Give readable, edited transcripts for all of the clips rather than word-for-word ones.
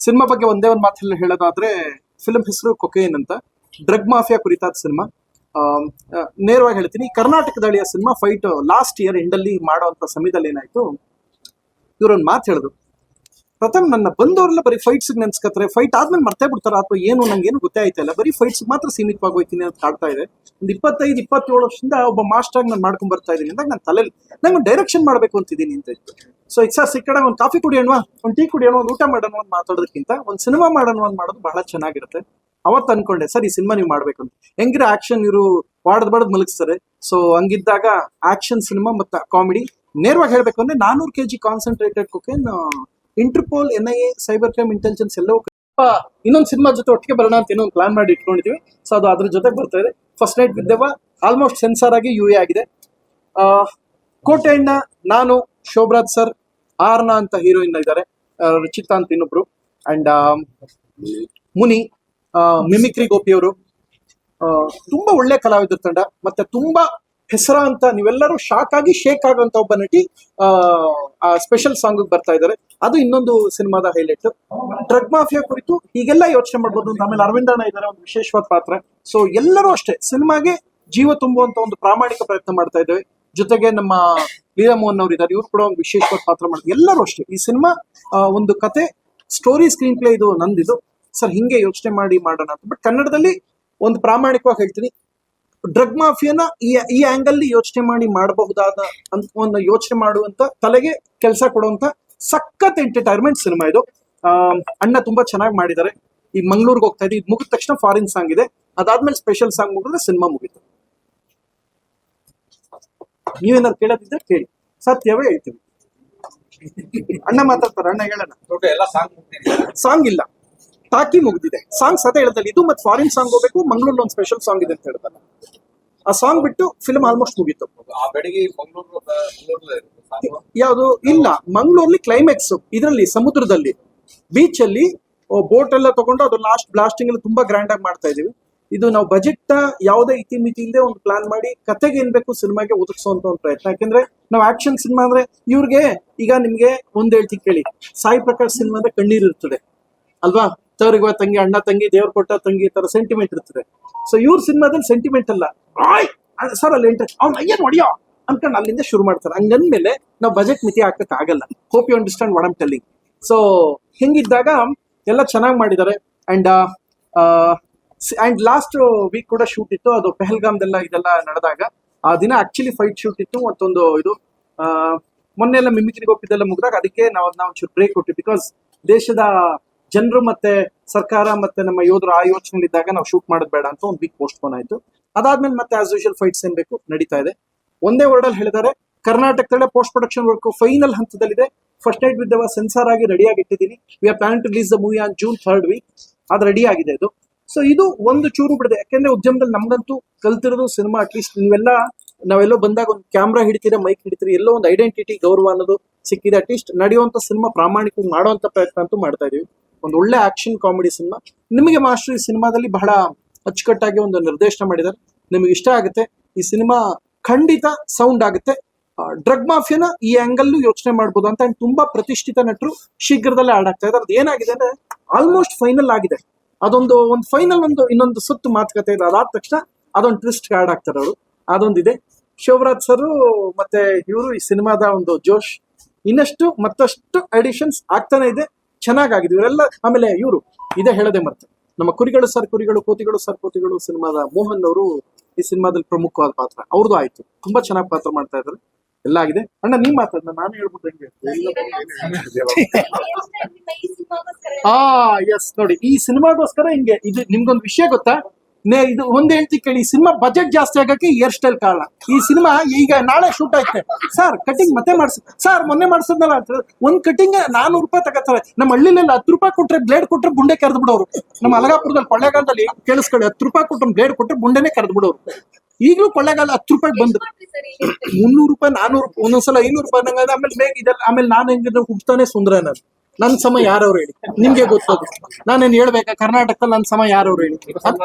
Cinema ಬಗ್ಗೆ ಒಂದೇ ಒಂದು ಮಾತಲ್ಲಿ ಹೇಳೋದಾದ್ರೆ ಫಿಲ್ಮ್ ಹೆಸರು ಕೊಕೇನ್ ಅಂತ, ಡ್ರಗ್ ಮಾಫಿಯಾ ಕುರಿತಾದ ಸಿನಿಮಾ. ನೇರವಾಗಿ ಹೇಳ್ತೀನಿ, ಕರ್ನಾಟಕದಳಿಯ ಸಿನಿಮಾ ಫೈಟ್ ಲಾಸ್ಟ್ ಇಯರ್ ಎಂಡಲ್ಲಿ ಮಾಡುವಂತ ಸಮಯದಲ್ಲಿ ಏನಾಯ್ತು, ಇವ್ರೊಂದು ಮಾತು ಹೇಳಿದ್ರು, ಪ್ರಥಮ್ ನನ್ನ ಬಂದವರೆಲ್ಲ ಬರೀ ಫೈಟ್ಸ್ ನೆನ್ಸ್ಕತ್ತಾರೆ, ಫೈಟ್ ಆದ್ಮೇಲೆ ಮರ್ತೇ ಬಿಡ್ತಾರ ಅಥವಾ ಏನು ನಂಗೇನು ಗೊತ್ತೇ ಆಯ್ತಲ್ಲ, ಬರೀ ಫೈಟ್ಸ್ ಮಾತ್ರ ಸೀಮಿತವಾಗಿ ಹೋಗ್ತೀನಿ ಅಂತ ಕಾಡ್ತಾ ಇದೆ. ಒಂದು 25-27 ವರ್ಷದಿಂದ ಒಬ್ಬ ಮಾಸ್ಟರ್ ನಾನು ಮಾಡ್ಕೊಂಡ್ ಬರ್ತಾ ಇದ್ದೀನಿ ಅಂದಾಗ ನನ್ನ ತಲೆಯಲ್ಲಿ ನಂಗೆ ಡೈರೆಕ್ಷನ್ ಮಾಡ್ಬೇಕು ಅಂತಿದ್ದೀನಿ ಅಂತ ಇತ್ತು. ಸೊ ಈಗ ಸರ್ ಸಿಕ್ಕಡ ಒಂದು ಕಾಫಿ ಕುಡಿಯೋಣ, ಒಂದು ಟೀ ಕುಡಿಯೋಣ, ಒಂದು ಊಟ ಮಾಡೋಣ ಅಂತ ಮಾತಾಡೋದಕ್ಕಿಂತ ಒಂದು ಸಿನಿಮಾ ಮಾಡೋಣ ಅಂತ ಮಾಡೋದು ಬಹಳ ಚೆನ್ನಾಗಿರುತ್ತೆ. ಅವತ್ತು ಅನ್ಕೊಂಡೆ ಸರ್ ಈ ಸಿನಿಮಾ ನೀವು ಮಾಡ್ಬೇಕು ಅಂತ. ಹೆಂಗಿರ ಆಕ್ಷನ್ ಇವರು ಬಾಡದ್ ಮಲಗಿಸ್ತಾರೆ. ಸೊ ಹಂಗಿದ್ದಾಗ ಆಕ್ಷನ್ ಸಿನಿಮಾ ಮತ್ತೆ ಕಾಮಿಡಿ. ನೇರವಾಗಿ ಹೇಳ್ಬೇಕು ಅಂದ್ರೆ 400 kg concentrated cocaine interpol, NIA, cyber crime intelligence ಎಲ್ಲವೂ ಇನ್ನೊಂದು ಸಿನಿಮಾ ಜೊತೆ ಒಟ್ಟಿಗೆ ಬರೋಣ ಅಂತ ಇನ್ನೊಂದು ಪ್ಲಾನ್ ಮಾಡಿ ಇಟ್ಕೊಂಡಿದೀವಿ. ಸೊ ಅದು ಅದ್ರ ಜೊತೆ ಬರ್ತಾ ಇದೆ. ಫಸ್ಟ್ ನೈಟ್ ವಿದ್ಯವ ಆಲ್ಮೋಸ್ಟ್ ಸೆನ್ಸಾರ್ ಆಗಿ UA ಆಗಿದೆ. ಕೋಟೆಯಣ್ಣ, ನಾನು, ಶೋಭರಾಜ್ ಸರ್, ಆರ್ನ ಅಂತ ಹೀರೋಯಿನ್ ಇದ್ದಾರೆ, ರುಚಿತಾ ಅಂತ ಇನ್ನೊಬ್ರು, ಅಂಡ್ ಮುನಿ, ಮಿಮಿಕ್ರಿ ಗೋಪಿಯವರು, ತುಂಬಾ ಒಳ್ಳೆ ಕಲಾವಿದರ ತಂಡ, ಮತ್ತೆ ತುಂಬಾ ಹೆಸರ ಅಂತ ನೀವೆಲ್ಲರೂ ಶಾಕ್ ಆಗಿ ಶೇಕ್ ಆಗುವಂತ ಒಬ್ಬ ನಟಿ ಸ್ಪೆಷಲ್ ಸಾಂಗ್ ಬರ್ತಾ ಇದ್ದಾರೆ. ಅದು ಇನ್ನೊಂದು ಸಿನಿಮಾದ ಹೈಲೈಟ್. ಡ್ರಗ್ ಮಾಫಿಯಾ ಕುರಿತು ಹೀಗೆಲ್ಲ ಯೋಚನೆ ಮಾಡ್ಬೋದು ಅಂತ. ಆಮೇಲೆ ಅರವಿಂದಣ್ಣ ಇದ್ದಾರೆ, ಒಂದು ವಿಶೇಷವಾದ ಪಾತ್ರ. ಸೊ ಎಲ್ಲರೂ ಅಷ್ಟೇ ಸಿನಿಮಾಗೆ ಜೀವ ತುಂಬುವಂತ ಒಂದು ಪ್ರಾಮಾಣಿಕ ಪ್ರಯತ್ನ ಮಾಡ್ತಾ ಇದ್ದೇವೆ. ಜೊತೆಗೆ ನಮ್ಮ ಲೀಲಾ ಮೋಹನ್ ಅವರು ಇದ್ದಾರೆ, ಇವ್ರು ಕೂಡ ಒಂದು ವಿಶೇಷವಾದ ಪಾತ್ರ ಮಾಡ್ತಾರೆ. ಎಲ್ಲರೂ ಅಷ್ಟೇ ಈ ಸಿನಿಮಾ ಒಂದು ಕತೆ, ಸ್ಟೋರಿ, ಸ್ಕ್ರೀನ್ ಪ್ಲೇ ಇದು ನಂದಿದು. ಸರ್ ಹಿಂಗೆ ಯೋಚನೆ ಮಾಡಿ ಮಾಡೋಣ ಅಂತ. ಬಟ್ ಕನ್ನಡದಲ್ಲಿ ಒಂದು ಪ್ರಾಮಾಣಿಕವಾಗಿ ಹೇಳ್ತೀನಿ, ಡ್ರಗ್ ಮಾಫಿಯಾನ ಈ ಆಂಗಲ್ ಯೋಚನೆ ಮಾಡಿ ಮಾಡಬಹುದಾದ ಒಂದು ಯೋಚನೆ ಮಾಡುವಂತ, ತಲೆಗೆ ಕೆಲಸ ಕೊಡುವಂತ ಸಖತ್ ಎಂಟರ್ಟೈನ್ಮೆಂಟ್ ಸಿನಿಮಾ ಇದು. ಅಣ್ಣ ತುಂಬಾ ಚೆನ್ನಾಗಿ ಮಾಡಿದ್ದಾರೆ. ಈ ಮಂಗ್ಳೂರ್ಗೆ ಹೋಗ್ತಾ ಇದೆ, ಇದು ಮುಗಿದ ತಕ್ಷಣ ಫಾರಿನ್ ಸಾಂಗ್ ಇದೆ, ಅದಾದ್ಮೇಲೆ ಸ್ಪೆಷಲ್ ಸಾಂಗ್ ಮುಗಿದ್ರೆ ಸಿನಿಮಾ ಮುಗಿತು. ನೀವೇನಾದ್ರು ಕೇಳೋದಿದ್ರೆ ಕೇಳಿ, ಸತ್ಯವೇ ಹೇಳ್ತೀವಿ. ಅಣ್ಣ ಮಾತಾಡ್ತಾರೆ, ಅಣ್ಣ ಹೇಳೋಣ. ಸಾಂಗ್ ಇಲ್ಲ, ಟಾಕಿ ಮುಗ್ದಿದೆ. ಸಾಂಗ್ ಸತ ಹೇಳ್ತಾರೆ, ಇದು ಮತ್ತೆ ಫಾರಿನ್ ಸಾಂಗ್ ಹೋಗ್ಬೇಕು, ಮಂಗ್ಳೂರ್ ಒಂದು ಸ್ಪೆಷಲ್ ಸಾಂಗ್ ಇದೆ ಅಂತ ಹೇಳ್ತಾರೆ. ಆ ಸಾಂಗ್ ಬಿಟ್ಟು ಫಿಲ್ಮ್ ಆಲ್ಮೋಸ್ಟ್ ಮುಗೀತು. ಯಾವುದು ಇಲ್ಲ, ಮಂಗ್ಳೂರ್ಲಿ ಕ್ಲೈಮ್ಯಾಕ್ಸ್, ಇದರಲ್ಲಿ ಸಮುದ್ರದಲ್ಲಿ ಬೀಚ್ ಅಲ್ಲಿ ಬೋಟ್ ಎಲ್ಲ ತಗೊಂಡು ಅದು ಲಾಸ್ಟ್ ಬ್ಲಾಸ್ಟಿಂಗ್ ಎಲ್ಲ ತುಂಬಾ ಗ್ರ್ಯಾಂಡ್ ಆಗಿ ಮಾಡ್ತಾ ಇದೀವಿ. ಇದು ನಾವು ಬಜೆಟ್ ಯಾವುದೇ ಇತಿಮಿತಿ ಇಲ್ಲದೆ ಒಂದು ಪ್ಲಾನ್ ಮಾಡಿ ಕತೆಗೆ ಏನ್ ಬೇಕು ಸಿನಿಮಾಗೆ ಒದಗಿಸುವಂತ ಒಂದು ಪ್ರಯತ್ನ. ಯಾಕೆಂದ್ರೆ ನಾವು ಆಕ್ಷನ್ ಸಿನಿಮಾ ಅಂದ್ರೆ ಇವ್ರಿಗೆ, ಈಗ ನಿಮ್ಗೆ ಒಂದ್ ಹೇಳ್ತೀನಿ ಕೇಳಿ, ಸಾಯಿ ಪ್ರಕಾಶ್ ಸಿನಿಮಾ ಅಂದ್ರೆ ಕಣ್ಣೀರ್ ಇರ್ತದೆ ಅಲ್ವಾ, ತವರಿಗೆ ತಂಗಿ, ಅಣ್ಣ ತಂಗಿ, ದೇವ್ರ ಕೊಟ್ಟ ತಂಗಿ ತರ ಸೆಂಟಿಮೆಂಟ್ ಇರ್ತದೆ. ಸೊ ಇವ್ರ ಸಿನಿಮಾದಲ್ಲಿ ಸೆಂಟಿಮೆಂಟ್ ಅಲ್ಲ, ಸರ್ ಅಲ್ಲಿ ಅವ್ನ ಅಯ್ಯನ್ ಹೊಡಿಯೋ ಅನ್ಕೊಂಡು ಅಲ್ಲಿಂದ ಶುರು ಮಾಡ್ತಾರೆ. ಹಂಗಂದ್ಮೇಲೆ ನಾವು ಬಜೆಟ್ ಮಿತಿ ಹಾಕಕ್ ಆಗಲ್ಲ. Hope you understand what I'm telling. So ಹಿಂಗಿದ್ದಾಗ ಎಲ್ಲ ಚೆನ್ನಾಗಿ ಮಾಡಿದ್ದಾರೆ. ಅಂಡ್ ಲಾಸ್ಟ್ ವೀಕ್ ಕೂಡ ಶೂಟ್ ಇತ್ತು, ಅದು ಪೆಹಲ್ಗಾಮ್ದೆಲ್ಲ ಇದೆಲ್ಲ ನಡೆದಾಗ ಆ ದಿನ ಆಕ್ಚುಲಿ ಫೈಟ್ ಶೂಟ್ ಇತ್ತು. ಮತ್ತೊಂದು ಇದು ಮೊನ್ನೆ ಎಲ್ಲ ಮಿಮಿಕ್ರಿಗೆ ಹೋಗಿದ್ದೆಲ್ಲ ಮುಗಿದಾಗ ಅದಕ್ಕೆ ನಾವು ಒಂಚೂರು ಬ್ರೇಕ್ ಕೊಟ್ಟಿವಿ. ಬಿಕಾಸ್ ದೇಶದ ಜನರು ಮತ್ತೆ ಸರ್ಕಾರ ಮತ್ತೆ ನಮ್ಮ ಯೋಧರು ಆ ಯೋಚನೆಯಲ್ಲಿದ್ದಾಗ ನಾವು ಶೂಟ್ ಮಾಡೋದು ಬೇಡ ಅಂತ ಒಂದು ವೀಕ್ ಪೋಸ್ಟ್ ಪೋನ್ ಆಯ್ತು. ಅದಾದ್ಮೇಲೆ ಮತ್ತೆ ಆಸ್ ಯೂಶುವಲ್ ಫೈಟ್ಸ್ ಏನ್ ಬೇಕು ನಡೀತಾ ಇದೆ. ಒಂದೇ ವರ್ಡ್ ಅಲ್ಲಿ ಹೇಳಿದ್ದಾರೆ, ಕರ್ನಾಟಕದಲ್ಲೇ ಪೋಸ್ಟ್ ಪ್ರೊಡಕ್ಷನ್ ವರ್ಕ್ ಫೈನಲ್ ಹಂತದಲ್ಲಿದೆ. ಫಸ್ಟ್ ನೈಟ್ ವಿದ್ಯವ ಸೆನ್ಸಾರ್ ಆಗಿ ರೆಡಿ ಆಗಿ ಇಟ್ಟಿದ್ದೀನಿ. We are plan to release the movie on June 3rd week. ಅದು ರೆಡಿ ಆಗಿದೆ ಇದು. ಸೊ ಇದು ಒಂದು ಚೂರು ಬಿಡದೆ, ಯಾಕೆಂದ್ರೆ ಉದ್ಯಮದಲ್ಲಿ ನಮ್ಗಂತೂ ಕಲ್ತಿರೋದು ಸಿನಿಮಾ. ಅಟ್ಲೀಸ್ಟ್ ನಾವೆಲ್ಲೋ ಬಂದಾಗ ಒಂದು ಕ್ಯಾಮ್ರಾ ಹಿಡಿತೀರಾ, ಮೈಕ್ ಹಿಡಿತೀರಿ, ಎಲ್ಲೋ ಒಂದು ಐಡೆಂಟಿಟಿ, ಗೌರವ ಅನ್ನೋದು ಸಿಕ್ಕಿದೆ. ಅಟ್ಲೀಸ್ಟ್ ನಡೆಯುವಂತ ಸಿನಿಮಾ ಪ್ರಾಮಾಣಿಕವಾಗಿ ಮಾಡುವಂತ ಪ್ರಯತ್ನ ಅಂತೂ ಮಾಡ್ತಾ ಇದೀವಿ. ಒಂದು ಒಳ್ಳೆ ಆಕ್ಷನ್ ಕಾಮಿಡಿ ಸಿನಿಮಾ. ನಿಮಗೆ ಮಾಸ್ಟರ್ ಈ ಸಿನಿಮಾದಲ್ಲಿ ಬಹಳ ಅಚ್ಚುಕಟ್ಟಾಗಿ ಒಂದು ನಿರ್ದೇಶನ ಮಾಡಿದ್ದಾರೆ, ನಿಮಗೆ ಇಷ್ಟ ಆಗುತ್ತೆ. ಈ ಸಿನಿಮಾ ಖಂಡಿತ ಸೌಂಡ್ ಆಗುತ್ತೆ. ಡ್ರಗ್ ಮಾಫಿಯಾನ ಈ ಆಂಗಲ್ ಯೋಚನೆ ಮಾಡ್ಬೋದು ಅಂತ. ತುಂಬಾ ಪ್ರತಿಷ್ಠಿತ ನಟರು ಶೀಘ್ರದಲ್ಲೇ ಆಡ್ ಆಗ್ತಾ ಇದ್ದಾರೆ. ಅದು ಏನಾಗಿದೆ ಅಂದ್ರೆ ಆಲ್ಮೋಸ್ಟ್ ಫೈನಲ್ ಆಗಿದೆ. ಅದೊಂದು ಫೈನಲ್ ಇನ್ನೊಂದು ಸುತ್ತು ಮಾತುಕತೆ ಇದೆ. ಅದಾದ ತಕ್ಷಣ ಅದೊಂದು ಟ್ವಿಸ್ಟ್ ಆಡ್ ಆಗ್ತಾರೆ ಅವರು. ಅದೊಂದಿದೆ. ಶೋಭರಾಜ್ ಸರ್ ಮತ್ತೆ ಇವರು ಈ ಸಿನಿಮಾದ ಒಂದು ಜೋಶ್ ಇನ್ನಷ್ಟು ಮತ್ತಷ್ಟು ಅಡಿಷನ್ಸ್ ಆಗ್ತಾನೆ ಇದೆ. ಚೆನ್ನಾಗಿದೆ ಇವರೆಲ್ಲ. ಆಮೇಲೆ ಇವರು ಇದೇ ಹೇಳದೆ ಮತ್ತೆ ನಮ್ಮ ಕುರಿಗಳು ಸರ್ ಕುರಿಗಳು, ಕೋತಿಗಳು ಸರ್ ಕೋತಿಗಳು ಸಿನಿಮಾದ ಮೋಹನ್ ಅವರು ಈ ಸಿನಿಮಾದಲ್ಲಿ ಪ್ರಮುಖವಾದ ಪಾತ್ರ ಅವ್ರದ್ದು ಆಯ್ತು. ತುಂಬಾ ಚೆನ್ನಾಗಿ ಪಾತ್ರ ಮಾಡ್ತಾ ಇದ್ದಾರೆ. ಎಲ್ಲ ಆಗಿದೆ. ಅಣ್ಣ ನೀವ್ ಮಾತಾಡ, ನಾನು ಹೇಳ್ಬೋದು ಹೆಂಗೆ. ಎಸ್ ನೋಡಿ, ಈ ಸಿನಿಮಾಗೋಸ್ಕರ ಹಿಂಗೆ ಇದು ನಿಮ್ಗೊಂದು ವಿಷಯ ಗೊತ್ತಾ, ಇದು ಒಂದ್ ಹೇಳ್ತಿ ಕೇಳಿ. ಸಿನಿಮಾ ಬಜೆಟ್ ಜಾಸ್ತಿ ಆಗಕ್ಕೆ ಹೇರ್ ಸ್ಟೈಲ್ ಕಾರಣ. ಈ ಸಿನಿಮಾ ಈಗ ನಾಳೆ ಶೂಟ್ ಆಯ್ತೆ, ಸರ್ ಕಟಿಂಗ್ ಮತ್ತೆ ಮಾಡ್ಸಿ, ಸರ್ ಮೊನ್ನೆ ಮಾಡ್ಸದ್ನಲ್ಲ ಅಂತ ಒಂದ್ ಕಟಿಂಗ್ 400 ರೂಪಾಯಿ ತಗೋತಾರೆ. ನಮ್ಮ ಹಳ್ಳಿಲೆಲ್ಲ 10 ರೂಪಾಯಿ ಕೊಟ್ರೆ ಬ್ಲೇಡ್ ಕೊಟ್ರೆ ಬುಂಡೆ ಕರೆದು ಬಿಡೋರು. ನಮ್ಮ ಅಲಗಾಪುರದಲ್ಲಿ ಕೊಳ್ಳೇಗಾಲದಲ್ಲಿ ಕೇಳಿಸ್ಕೊಳ್ಳಿ, 10 ರೂಪಾಯಿ ಕೊಟ್ರೆ ಬ್ಲೇಡ್ ಕೊಟ್ರೆ ಬುಂಡೆನೆ ಕರೆದು ಬಿಡೋರು. ಈಗಲೂ ಕೊಳ್ಳೇಗಾಲ 10 ರೂಪಾಯಿ ಬಂದ್ರು, 300 ರೂಪಾಯಿ, 400, ಒಂದೊಂದ್ಸಲ 500 ರೂಪಾಯಿ ನಂಗೆ. ಆಮೇಲೆ ಬೇಗ ಇದೆಲ್ಲ. ಆಮೇಲೆ ನಾನು ಹೆಂಗಿದ್ರೆ ಹುಡ್ತಾನೆ ಸುಂದರ. ನಾನು ನನ್ನ ಸಮ ಯಾರವ್ರು ಹೇಳಿ, ನಿಮ್ಗೆ ಗೊತ್ತದು. ನಾನೇನ್ ಹೇಳ್ಬೇಕಾ, ಕರ್ನಾಟಕದಲ್ಲಿ ನನ್ನ ಸಮ ಯಾರವ್ರು ಹೇಳಿ.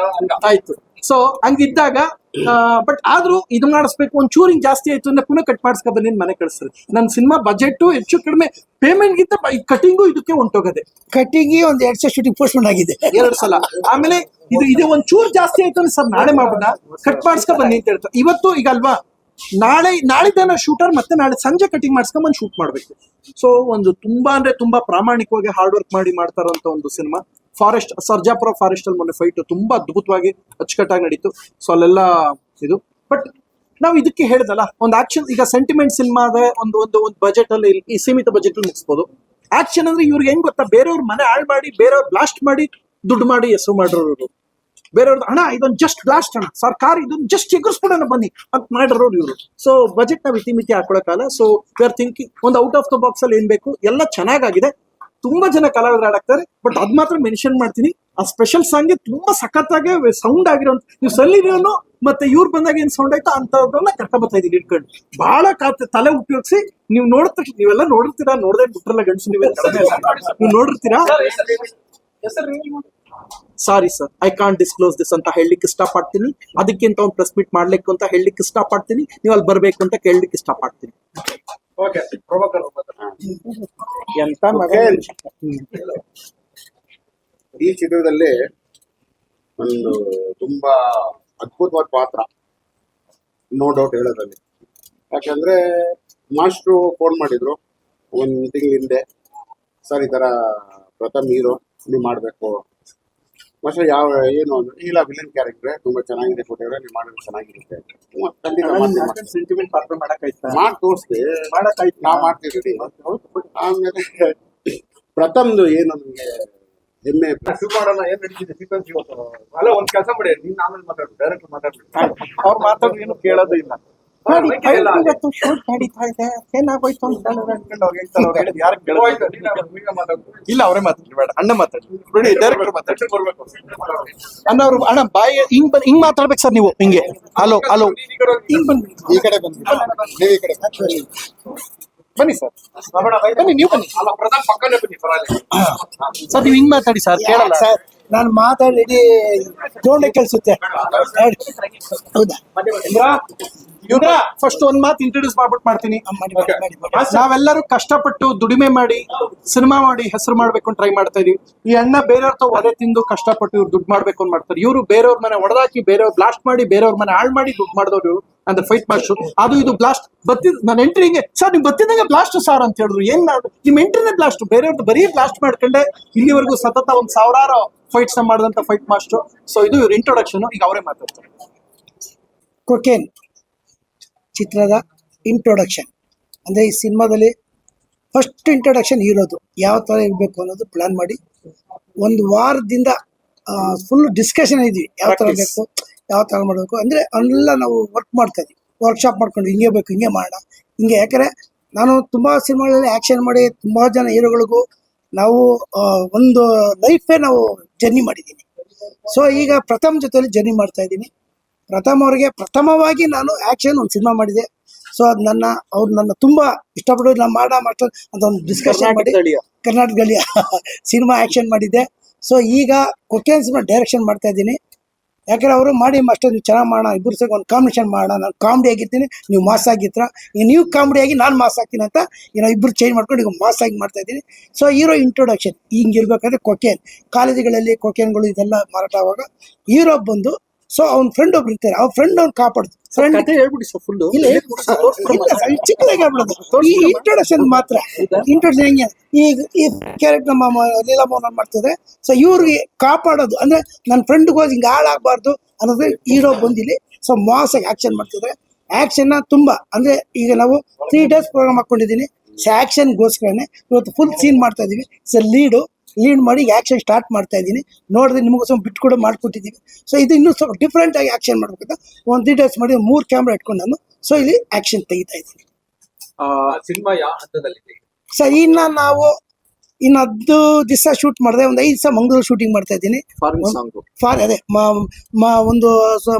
ಆಯ್ತು, ಸೊ ಹಂಗಿದ್ದಾಗ ಬಟ್ ಆದ್ರೂ ಇದು ಮಾಡಿಸ್ಬೇಕು ಒಂದ್ ಚೂರಿಂಗ್ ಜಾಸ್ತಿ ಆಯ್ತು ಅಂದ್ರೆ ಪುನಃ ಕಟ್ ಮಾಡಿಸ್ಕೊ ಬನ್ನಿ ಮನೆ ಕಳಿಸ್ತಾರೆ. ನನ್ನ ಸಿನಿಮಾ ಬಜೆಟ್ ಹೆಚ್ಚು ಕಡಿಮೆ ಪೇಮೆಂಟ್ ಗಿಂತ ಕಟಿಂಗು ಇದಕ್ಕೆ ಹೊಂಟೋಗದೆ. ಕಟ್ಟಿಂಗ್ ಒಂದ್ 2 ಸಲ ಶೂಟಿಂಗ್ ಪೋಸ್ಟ್ಪೋನ್ ಆಗಿದೆ 2 ಸಲ. ಆಮೇಲೆ ಇದು ಒಂದ್ ಚೂರ್ ಜಾಸ್ತಿ ಆಯ್ತು ಅಂದ್ರೆ ಸರ್ ನಾಳೆ ಮಾಡ್ಬಿಡ ಕಟ್ ಮಾಡಿಸ್ಕೊ ಬನ್ನಿ ಅಂತ ಹೇಳ್ತಾರೆ. ಇವತ್ತು ಈಗ ಅಲ್ವಾ ನಾಳಿದ್ದನ ಶೂಟರ್ ಮತ್ತೆ ನಾಳೆ ಸಂಜೆ ಕಟಿಂಗ್ ಮಾಡಿಸ್ಕೊಂಡ್ ಬಂದು ಶೂಟ್ ಮಾಡ್ಬೇಕು. ಸೊ ಒಂದು ತುಂಬಾ ಪ್ರಾಮಾಣಿಕವಾಗಿ ಹಾರ್ಡ್ ವರ್ಕ್ ಮಾಡಿ ಮಾಡ್ತಾರಂತ ಒಂದು ಸಿನಿಮಾ. ಫಾರೆಸ್ಟ್ ಸರ್ಜಾಪುರ ಫಾರೆಸ್ಟ್ ಅಲ್ಲಿ ಮೊನ್ನೆ ಫೈಟ್ ತುಂಬಾ ಅದ್ಭುತವಾಗಿ ಅಚ್ಚುಕಟ್ಟಾಗಿ ನಡೀತು. ಸೊ ಅಲ್ಲೆಲ್ಲ ಇದು ಬಟ್ ನಾವು ಇದಕ್ಕೆ ಹೇಳ್ದಲ್ಲ ಒಂದು ಆಕ್ಷನ್. ಈಗ ಸೆಂಟಿಮೆಂಟ್ ಸಿನಿಮಾ ಅದೇ ಒಂದು ಬಜೆಟ್ ಅಲ್ಲಿ ಈ ಸೀಮಿತ ಬಜೆಟ್ ಅಲ್ಲಿ ಮುಗಿಸ್ಬೋದು. ಆಕ್ಷನ್ ಅಂದ್ರೆ ಇವ್ರಿಗೆ ಹೆಂಗ್ ಗೊತ್ತಾ, ಬೇರೆಯವ್ರ ಮನೆ ಹಾಳು ಮಾಡಿ ಬೇರೆಯವ್ರ ಬ್ಲಾಸ್ಟ್ ಮಾಡಿ ದುಡ್ಡು ಮಾಡಿ ಹೆಸರು ಮಾಡಿರೋರು. ಬೇರೆಯವ್ರದ್ದು ಹಣ ಇದೊಂದು ಜಸ್ಟ್ ಬ್ಲಾಸ್ಟ್ ಹಣ ಸರ್ಕಾರ ಇದೊಂದು ಜಸ್ಟ್ ಎಗರ್ಸ್ಬಿಡೋಣ ಬನ್ನಿ ಅಂತ ಮಾಡಿರೋರು ಇವರು. ಸೊ ಬಜೆಟ್ ನ ಮಿತಿ ಹಾಕೊಳಕಾಲ. ಸೊ ವಿ ಆರ್ ಥಿಂಕಿಂಗ್ ಒಂದು ಔಟ್ ಆಫ್ ದ ಬಾಕ್ಸ್ ಅಲ್ಲಿ ಏನ್ ಬೇಕು ಎಲ್ಲ ಚೆನ್ನಾಗಾಗಿದೆ. ತುಂಬಾ ಜನ ಕಲಾವಿದರು ಆಡಾಕ್ತಾರೆ. ಬಟ್ ಅದ್ ಮಾತ್ರ ಮೆನ್ಷನ್ ಮಾಡ್ತೀನಿ, ಆ ಸ್ಪೆಷಲ್ ಸಾಂಗ್ಗೆ ತುಂಬಾ ಸಖತ್ತಾಗಿ ಸೌಂಡ್ ಆಗಿರೋ ನೀವು ಸಲ್ಲಿರಿಯೋನು ಮತ್ತೆ ಇವ್ರು ಬಂದಾಗ ಏನ್ ಸೌಂಡ್ ಆಯ್ತಾ ಅಂತವ್ರನ್ನ ಕರ್ಕ ಬರ್ತಾ ಇದೀನಿ ಇಟ್ಕೊಂಡು ಬಹಳ ತಲೆ ಉಪಯೋಗಿಸಿ. ನೀವು ನೋಡ್ತಾ ನೀವೆಲ್ಲ ನೋಡಿರ್ತೀರಾ, ನೋಡದೆ ಬಿಟ್ರಲ್ಲ ಗಂಡಸು ನೀವು ನೋಡಿರ್ತೀರಾ. Sorry sir, I can't disclose this ಅಂತ ಹೇಳಲಿಕ್ಕೆ ಇಷ್ಟಪಡ್ತೀನಿ. ಅದಕ್ಕಿಂತ ಒಂದು ಪ್ರೆಸ್ ಮೀಟ್ ಮಾಡ್ಲಿಕ್ಕೆ ಅಂತ ಹೇಳಲಿಕ್ಕೆ ಇಷ್ಟಪಡ್ತೀನಿ. ನೀವು ಅಲ್ಲಿ ಬರ್ಬೇಕು ಅಂತ ಕೇಳಲಿಕ್ಕೆ ಇಷ್ಟಪಡ್ತೀನಿ. ಎಂತ ಈ ಚಿತ್ರದಲ್ಲಿ ಒಂದು ತುಂಬಾ ಅದ್ಭುತವಾದ ಪಾತ್ರ, ನೋ ಡೌಟ್ ಹೇಳೋದ್ರಲ್ಲಿ. ಯಾಕಂದ್ರೆ ಮಾಸ್ಟ್ರು ಫೋನ್ ಮಾಡಿದ್ರು ಒಂದ್ ತಿಂಗಳ ಹಿಂದೆ, ಸರ್ ಈ ತರ ಪ್ರಥಮ್ ಹೀರೋ ನೀವು ಮಾಡ್ಬೇಕು ಮಾಸ್ಟರ್, ಯಾವ ಏನು ಅಂದ್ರೆ ಇಲ್ಲ ವಿಲನ್ ಕ್ಯಾರೆಕ್ಟರ್ ತುಂಬಾ ಚೆನ್ನಾಗಿದೆ ಕೊಟ್ಟಿದ್ರೆ ನೀವು ಮಾಡೋದು ಚೆನ್ನಾಗಿರುತ್ತೆ, ಖಂಡಿತ ಸೆಂಟಿಮೆಂಟ್ ಪಾತ್ರ ಮಾಡಿ ತೋರಿಸ್ದೆ ನಾವು ಮಾಡ್ತಿರ್ತೀವಿ. ಆಮೇಲೆ ಪ್ರಥಮ್ದು ಏನು ನಮ್ಗೆ ಹೆಮ್ಮೆ ಏನ್ ನಡೀತಿದೆ ಸೀಕ್ವೆನ್ಸ್ ಇವತ್ತು ಅಲ್ಲ ಒಂದ್ ಕೆಲಸ ಮಾಡಿ ನೀನ್ ಆಮೇಲೆ ಮಾತಾಡು, ಡೈರೆಕ್ಟ್ ಮಾತಾಡ್ಬಿಡಿ. ಅವ್ರು ಮಾತಾಡೋ ಏನು ಕೇಳೋದು ಇಲ್ಲ. ಶೂಟ್ ನಡೀತಾ ಇದೆ, ಏನಾಗೋಯ್ತು ಅಂತ ಇಲ್ಲ ಅವರೇ ಮಾತಾಡ್ಲಿ, ಬೇಡ ಅಣ್ಣ ಮಾತಾಡ್ಲಿ ಬಿಡಿ, ಡೈರೆಕ್ಟರ್ ಮಾತಾಡ್ಲಿ. ಅಣ್ಣ ಅವ್ರು ಅಣ್ಣ ಬಾಯಿ ಹಿಂಗ್ ಮಾತಾಡ್ಬೇಕು ಸರ್ ನೀವು ಹಿಂಗೆ. ಹಲೋ ಹಿಂಗ್ ಬಂದ್ರಿ, ಈ ಕಡೆ ಬಂದ್ವಿ, ನೀವು ಈ ಕಡೆ ಬನ್ನಿ ಸರ್, ಬನ್ನಿ ನೀವು ಬನ್ನಿ ಅಲ್ಲ ಪ್ರಧಾನ ಪಕ್ಕನೇ ಬನ್ನಿ ಪರವಾಗಿಲ್ಲ. ಸರ್ ನೀವು ಹಿಂಗ್ ಮಾತಾಡಿ ಸರ್, ಕೇಳಲ್ಲ ಸರ್. ನಾನು ಮಾತಾಡಿ ತೋಂಡೆ ಕೆಲ್ಸುತ್ತೆ. ಹೌದಾ ಇವ್ರ ಫಸ್ಟ್ ಒಂದ್ ಮಾತು ಇಂಟ್ರೊಡ್ಯೂಸ್ ಮಾಡ್ಬಿಟ್ಟು ಮಾಡ್ತೀನಿ. ನಾವೆಲ್ಲರೂ ಕಷ್ಟಪಟ್ಟು ದುಡಿಮೆ ಮಾಡಿ ಸಿನಿಮಾ ಮಾಡಿ ಹೆಸರು ಮಾಡ್ಬೇಕು ಅಂತ ಟ್ರೈ ಮಾಡ್ತಾ ಇದೀವಿ. ಈ ಅಣ್ಣ ಬೇರೆಯವ್ರ ಒದೆ ತಿಂದು ಕಷ್ಟಪಟ್ಟು ಇವ್ರು ದುಡ್ಡು ಮಾಡ್ಬೇಕು ಅಂತ ಮಾಡ್ತಾರೆ. ಇವರು ಬೇರೆಯವ್ರ ಮನೆ ಹೊಡೆದಾಕಿ ಬೇರೆಯವ್ರ ಬ್ಲಾಸ್ಟ್ ಮಾಡಿ ಬೇರೆಯವ್ರ ಮನೆ ಹಾಳು ಮಾಡಿ ದುಡ್ಡು ಮಾಡಿದವ್ರು ಅಂದ್ರೆ ಫೈಟ್ ಮಾಸ್ಟ್ರು. ಅದು ಇದು ಬ್ಲಾಸ್ಟ್ ನಾನು ಎಂಟ್ರಿಗೆ ಸರ್ ನೀವು ಬತ್ತಿದಂಗೆ ಬ್ಲಾಸ್ಟ್ ಸಾರ್ ಅಂತ ಹೇಳಿದ್ರು. ಏನ್ ನಿಮ್ ಎಂಟ್ರಿನೇ ಬ್ಲಾಸ್ಟ್, ಬೇರೆಯವ್ರದ್ದು ಬರೀ ಬ್ಲಾಸ್ಟ್ ಮಾಡ್ಕೊಂಡೆ ಇಲ್ಲಿವರೆಗೂ ಸತತ 1,000 ಫೈಟ್ಸ್ ಮಾಡಿದಂತ ಫೈಟ್ ಮಾಸ್ಟ್ರು. ಸೊ ಇದು ಇವ್ರ ಇಂಟ್ರೊಡಕ್ಷನ್, ಈಗ ಅವರೇ ಮಾತಾಡ್ತಾರೆ. ಕೊಕೇನ್ ಚಿತ್ರದ ಇಂಟ್ರೊಡಕ್ಷನ್ ಅಂದರೆ ಈ ಸಿನಿಮಾದಲ್ಲಿ ಫಸ್ಟ್ ಇಂಟ್ರೊಡಕ್ಷನ್ ಇರೋದು ಯಾವ ಥರ ಇರಬೇಕು ಅನ್ನೋದು ಪ್ಲಾನ್ ಮಾಡಿ ಒಂದು ವಾರದಿಂದ ಫುಲ್ ಡಿಸ್ಕಷನ್ ಇದ್ವಿ. ಯಾವ ಥರ ಬೇಕು, ಯಾವ ಥರ ಮಾಡಬೇಕು ಅಂದರೆ ಎಲ್ಲ ನಾವು ವರ್ಕ್ ಮಾಡ್ತಾ ಇದ್ವಿ, ವರ್ಕ್ಶಾಪ್ ಮಾಡ್ಕೊಂಡು ಹಿಂಗೆ ಬೇಕು, ಹಿಂಗೆ ಮಾಡೋಣ, ಹಿಂಗೆ. ಯಾಕಂದರೆ ನಾನು ತುಂಬ ಸಿನಿಮಾಗಳಲ್ಲಿ ಆ್ಯಕ್ಷನ್ ಮಾಡಿ ತುಂಬ ಜನ ಹೀರೋಗಳಿಗೂ ನಾವು ಒಂದು ಲೈಫೇ ನಾವು ಜರ್ನಿ ಮಾಡಿದ್ದೀನಿ. ಸೊ ಈಗ ಪ್ರಥಮ್ ಜೊತೆಲಿ ಜರ್ನಿ ಮಾಡ್ತಾ ಇದ್ದೀನಿ. ಪ್ರಥಮ್ ಅವ್ರಿಗೆ ಪ್ರಥಮವಾಗಿ ನಾನು ಆ್ಯಕ್ಷನ್ ಒಂದು ಸಿನಿಮಾ ಮಾಡಿದೆ. ಸೊ ಅದು ಅವ್ರು ನನ್ನ ತುಂಬ ಇಷ್ಟಪಟ್ಟು ನಾನು ಮಾಸ್ಟರ್ ಅಂತ ಒಂದು ಡಿಸ್ಕಷನ್ ಮಾಡಿ ಕರ್ನಾಟಕದಲ್ಲಿ ಸಿನಿಮಾ ಆ್ಯಕ್ಷನ್ ಮಾಡಿದ್ದೆ. ಸೊ ಈಗ ಕೊಕೇನ್ ಸಿನಿಮಾ ಡೈರೆಕ್ಷನ್ ಮಾಡ್ತಾ ಇದ್ದೀನಿ. ಯಾಕಂದ್ರೆ ಅವರು ಮಾಡಿ ಮಾಸ್ಟರ್ ನೀವು ಚೆನ್ನಾಗಿ ಮಾಡೋಣ, ಇಬ್ಬರು ಸೇರಿ ಒಂದು ಕಾಂಬಿನೇಷನ್ ಮಾಡೋಣ, ನಾನು ಕಾಮಿಡಿ ಆಗಿರ್ತೀನಿ ನೀವು ಮಾಸ್ ಆಗಿರ್ತೀರ, ಈಗ ನೀವು ಕಾಮಿಡಿ ಆಗಿ ನಾನು ಮಾಸ್ ಆಗ್ತೀನಿ ಅಂತ ಏನೋ ಇಬ್ಬರು ಚೇಂಜ್ ಮಾಡ್ಕೊಂಡು ಈಗ ಮಾಸ್ ಆಗಿ ಮಾಡ್ತಾ ಇದ್ದೀನಿ. ಸೊ ಹೀರೋ ಇಂಟ್ರೊಡಕ್ಷನ್ ಹಿಂಗಿರ್ಬೇಕಾದ್ರೆ ಕೊಕೇನ್ ಕಾಲೇಜುಗಳಲ್ಲಿ ಕೊಕೇನ್ಗಳು ಇದೆಲ್ಲ ಮಾರಾಟ ಆಗುವಾಗ ಹೀರೋ ಬಂದು ಸೊ ಅವ್ನ ಫ್ರೆಂಡ್ ಒಬ್ರು ಇರ್ತಾರೆ, ಅವ್ರ ಫ್ರೆಂಡ್ ಅವ್ನು ಕಾಪಾಡುದು. ಫ್ರೆಂಡ್ ಹೇಳ್ಬಿಡಿ ಸರ್ ಫುಲ್ ಚಿಕ್ಕದಾಗಿ ಹೇಳ್ಬಿಡೋದು. ಈ ಇಂಟ್ರೊಡಕ್ಷನ್ ಮಾತ್ರ ಇಂಟ್ರೊಡಕ್ಷನ್ ಹೆಂಗೆ ಈಗ ಈ ಕ್ಯಾರೆಕ್ಟರ್ ನಮ್ಮ ಲೀಲಾಮೋಹನ್ ಮಾಡ್ತಿದ್ರೆ. ಸೊ ಇವ್ರಿಗೆ ಕಾಪಾಡೋದು ಅಂದ್ರೆ ನನ್ನ ಫ್ರೆಂಡ್ಗೋಗಿ ಹಿಂಗೆ ಹಾಳಾಗಬಾರ್ದು ಅನ್ನೋದು ಹೀರೋ ಬಂದಿಲ್ಲಿ. ಸೊ ಮಾಸ್ ಆಗಿ ಆಕ್ಷನ್ ಮಾಡ್ತಿದ್ರೆ ಆಕ್ಷನ್ ತುಂಬಾ ಅಂದ್ರೆ ಈಗ ನಾವು 3 days ಪ್ರೋಗ್ರಾಮ್ ಹಾಕೊಂಡಿದ್ದೀನಿ. ಸೊ ಆಕ್ಷನ್ಗೋಸ್ಕರನೇ ಇವತ್ತು ಫುಲ್ ಸೀನ್ ಮಾಡ್ತಾ ಇದೀವಿ. ಸೊ ಲೀಡ್ ಮಾಡಿ ಆಕ್ಷನ್ ಸ್ಟಾರ್ಟ್ ಮಾಡ್ತಾ ಇದ್ದೀನಿ. ನೋಡಿದ್ರೆ ನಿಮಗೋಸ್ಕರ ಬಿಟ್ಟು ಕೂಡ ಮಾಡ್ಕೊಟ್ಟಿದ್ದೀವಿ. ಸೊ ಇದು ಇನ್ನೂ ಸ್ವಲ್ಪ ಡಿಫ್ರೆಂಟ್ ಆಗಿ ಆಕ್ಷನ್ ಮಾಡ್ಬೇಕಂತ ಒಂದು 3 days ಮಾಡಿ 3 ಕ್ಯಾಮ್ರಾ ಇಟ್ಕೊಂಡು ನಾನು ಸೊ ಇಲ್ಲಿ ಆಕ್ಷನ್ ತೆಗಿತಾ ಇದ್ದೀನಿ. ಸಿನಿಮಾ ಯಾವ ಹಂತದಲ್ಲಿದೆ ಸರ್? ನಾವು 10 ದಿವಸ ಶೂಟ್ ಮಾಡಿದೆ, ಒಂದು 5 ದಿವಸ ಮಂಗಳೂರು ಶೂಟಿಂಗ್ ಮಾಡ್ತಾ ಇದ್ದೀನಿ. ಅದೇ ಒಂದು